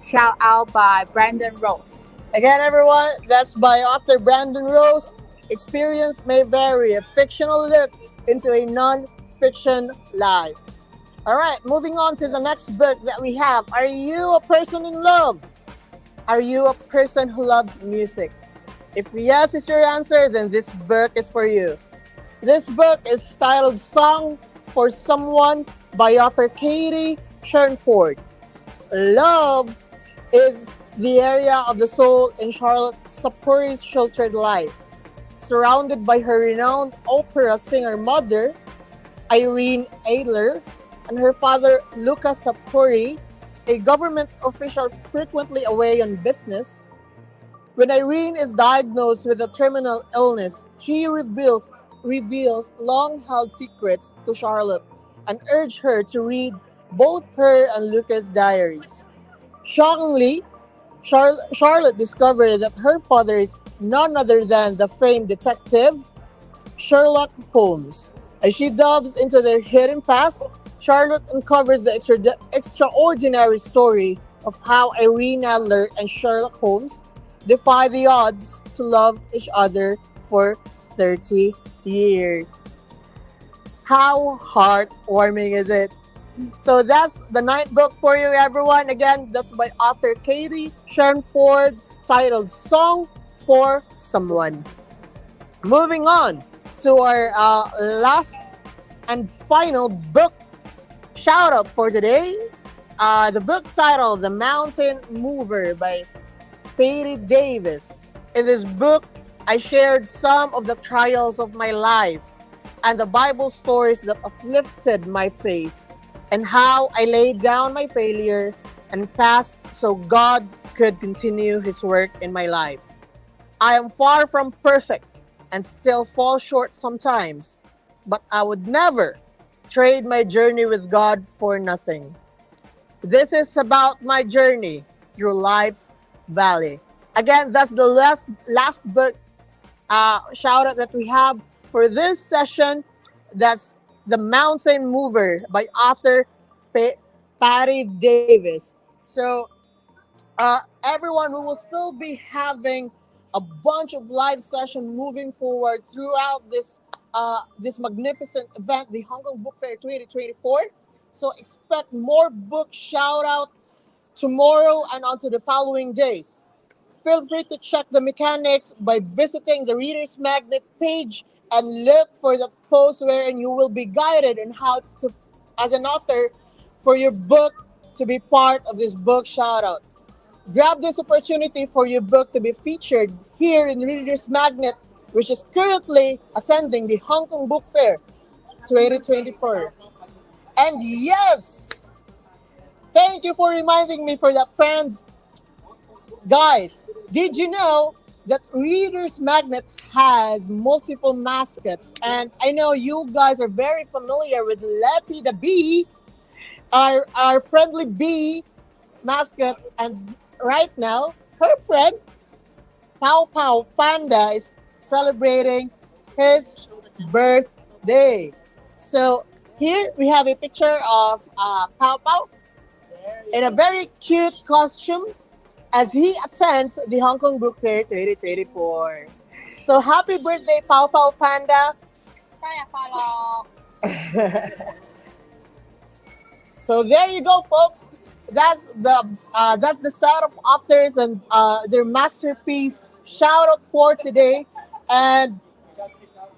Speaker 4: shout out by Brandon Rose.
Speaker 5: Again, everyone, that's by author Brandon Rose. Experience May Vary, a fictional look into a non-fiction life. All right, moving on to the next book that we have. Are you a person in love? Are you a person who loves music? If yes is your answer, then this book is for you. This book is titled Song for Someone by author Katie Shenford. Love is the area of the soul in Charlotte Sapori's sheltered life. Surrounded by her renowned opera singer mother, Irene Adler, and her father, Lucas Sapori, a government official frequently away on business, when Irene is diagnosed with a terminal illness, she reveals long-held secrets to Charlotte and urges her to read both her and Lucas' diaries. Shockingly, Charlotte discovered that her father is none other than the famed detective Sherlock Holmes. As she delves into their hidden past, Charlotte uncovers the extraordinary story of how Irene Adler and Sherlock Holmes defy the odds to love each other for 30 years. How heartwarming is it? So that's the ninth book for you, everyone. Again, that's by author Katie Shenford, titled Song for Someone. Moving on to our last and final book shout out for today. The book title, The Mountain Mover by Patty Davis. In this book, I shared some of the trials of my life and the Bible stories that uplifted my faith and how I laid down my failure and passed so God could continue His work in my life. I am far from perfect and still fall short sometimes, but I would never trade my journey with God for nothing. This is about my journey through life's valley. Again, that's the last book shout out that we have for this session. That's The Mountain Mover by author Patty Davis. So everyone, we will still be having a bunch of live session moving forward throughout this magnificent event, the Hong Kong Book Fair 2024. So expect more book shout out tomorrow and onto the following days. Feel free to check the mechanics by visiting the Reader's Magnet page and look for the post wherein you will be guided on how to, as an author, for your book to be part of this book shout out. Grab this opportunity for your book to be featured here in Reader's Magnet, which is currently attending the Hong Kong Book Fair 2024. And yes, thank you for reminding me for that, friends. Guys, did you know that Reader's Magnet has multiple mascots? And I know you guys are very familiar with Letty the Bee, our friendly bee mascot. And right now, her friend, Pow Pow Panda, is celebrating his birthday. So here we have a picture of Pow Pow in a very cute costume as he attends the Hong Kong Book Fair 2024. So happy birthday, Pow Pow Panda.
Speaker 4: 生日快樂！So
Speaker 5: there you go, folks. That's the set of authors and their masterpiece shout out for today. And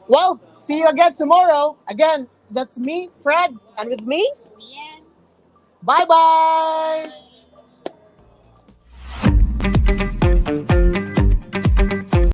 Speaker 5: well, see you again tomorrow. Again, that's me, Fred, and with me, bye bye.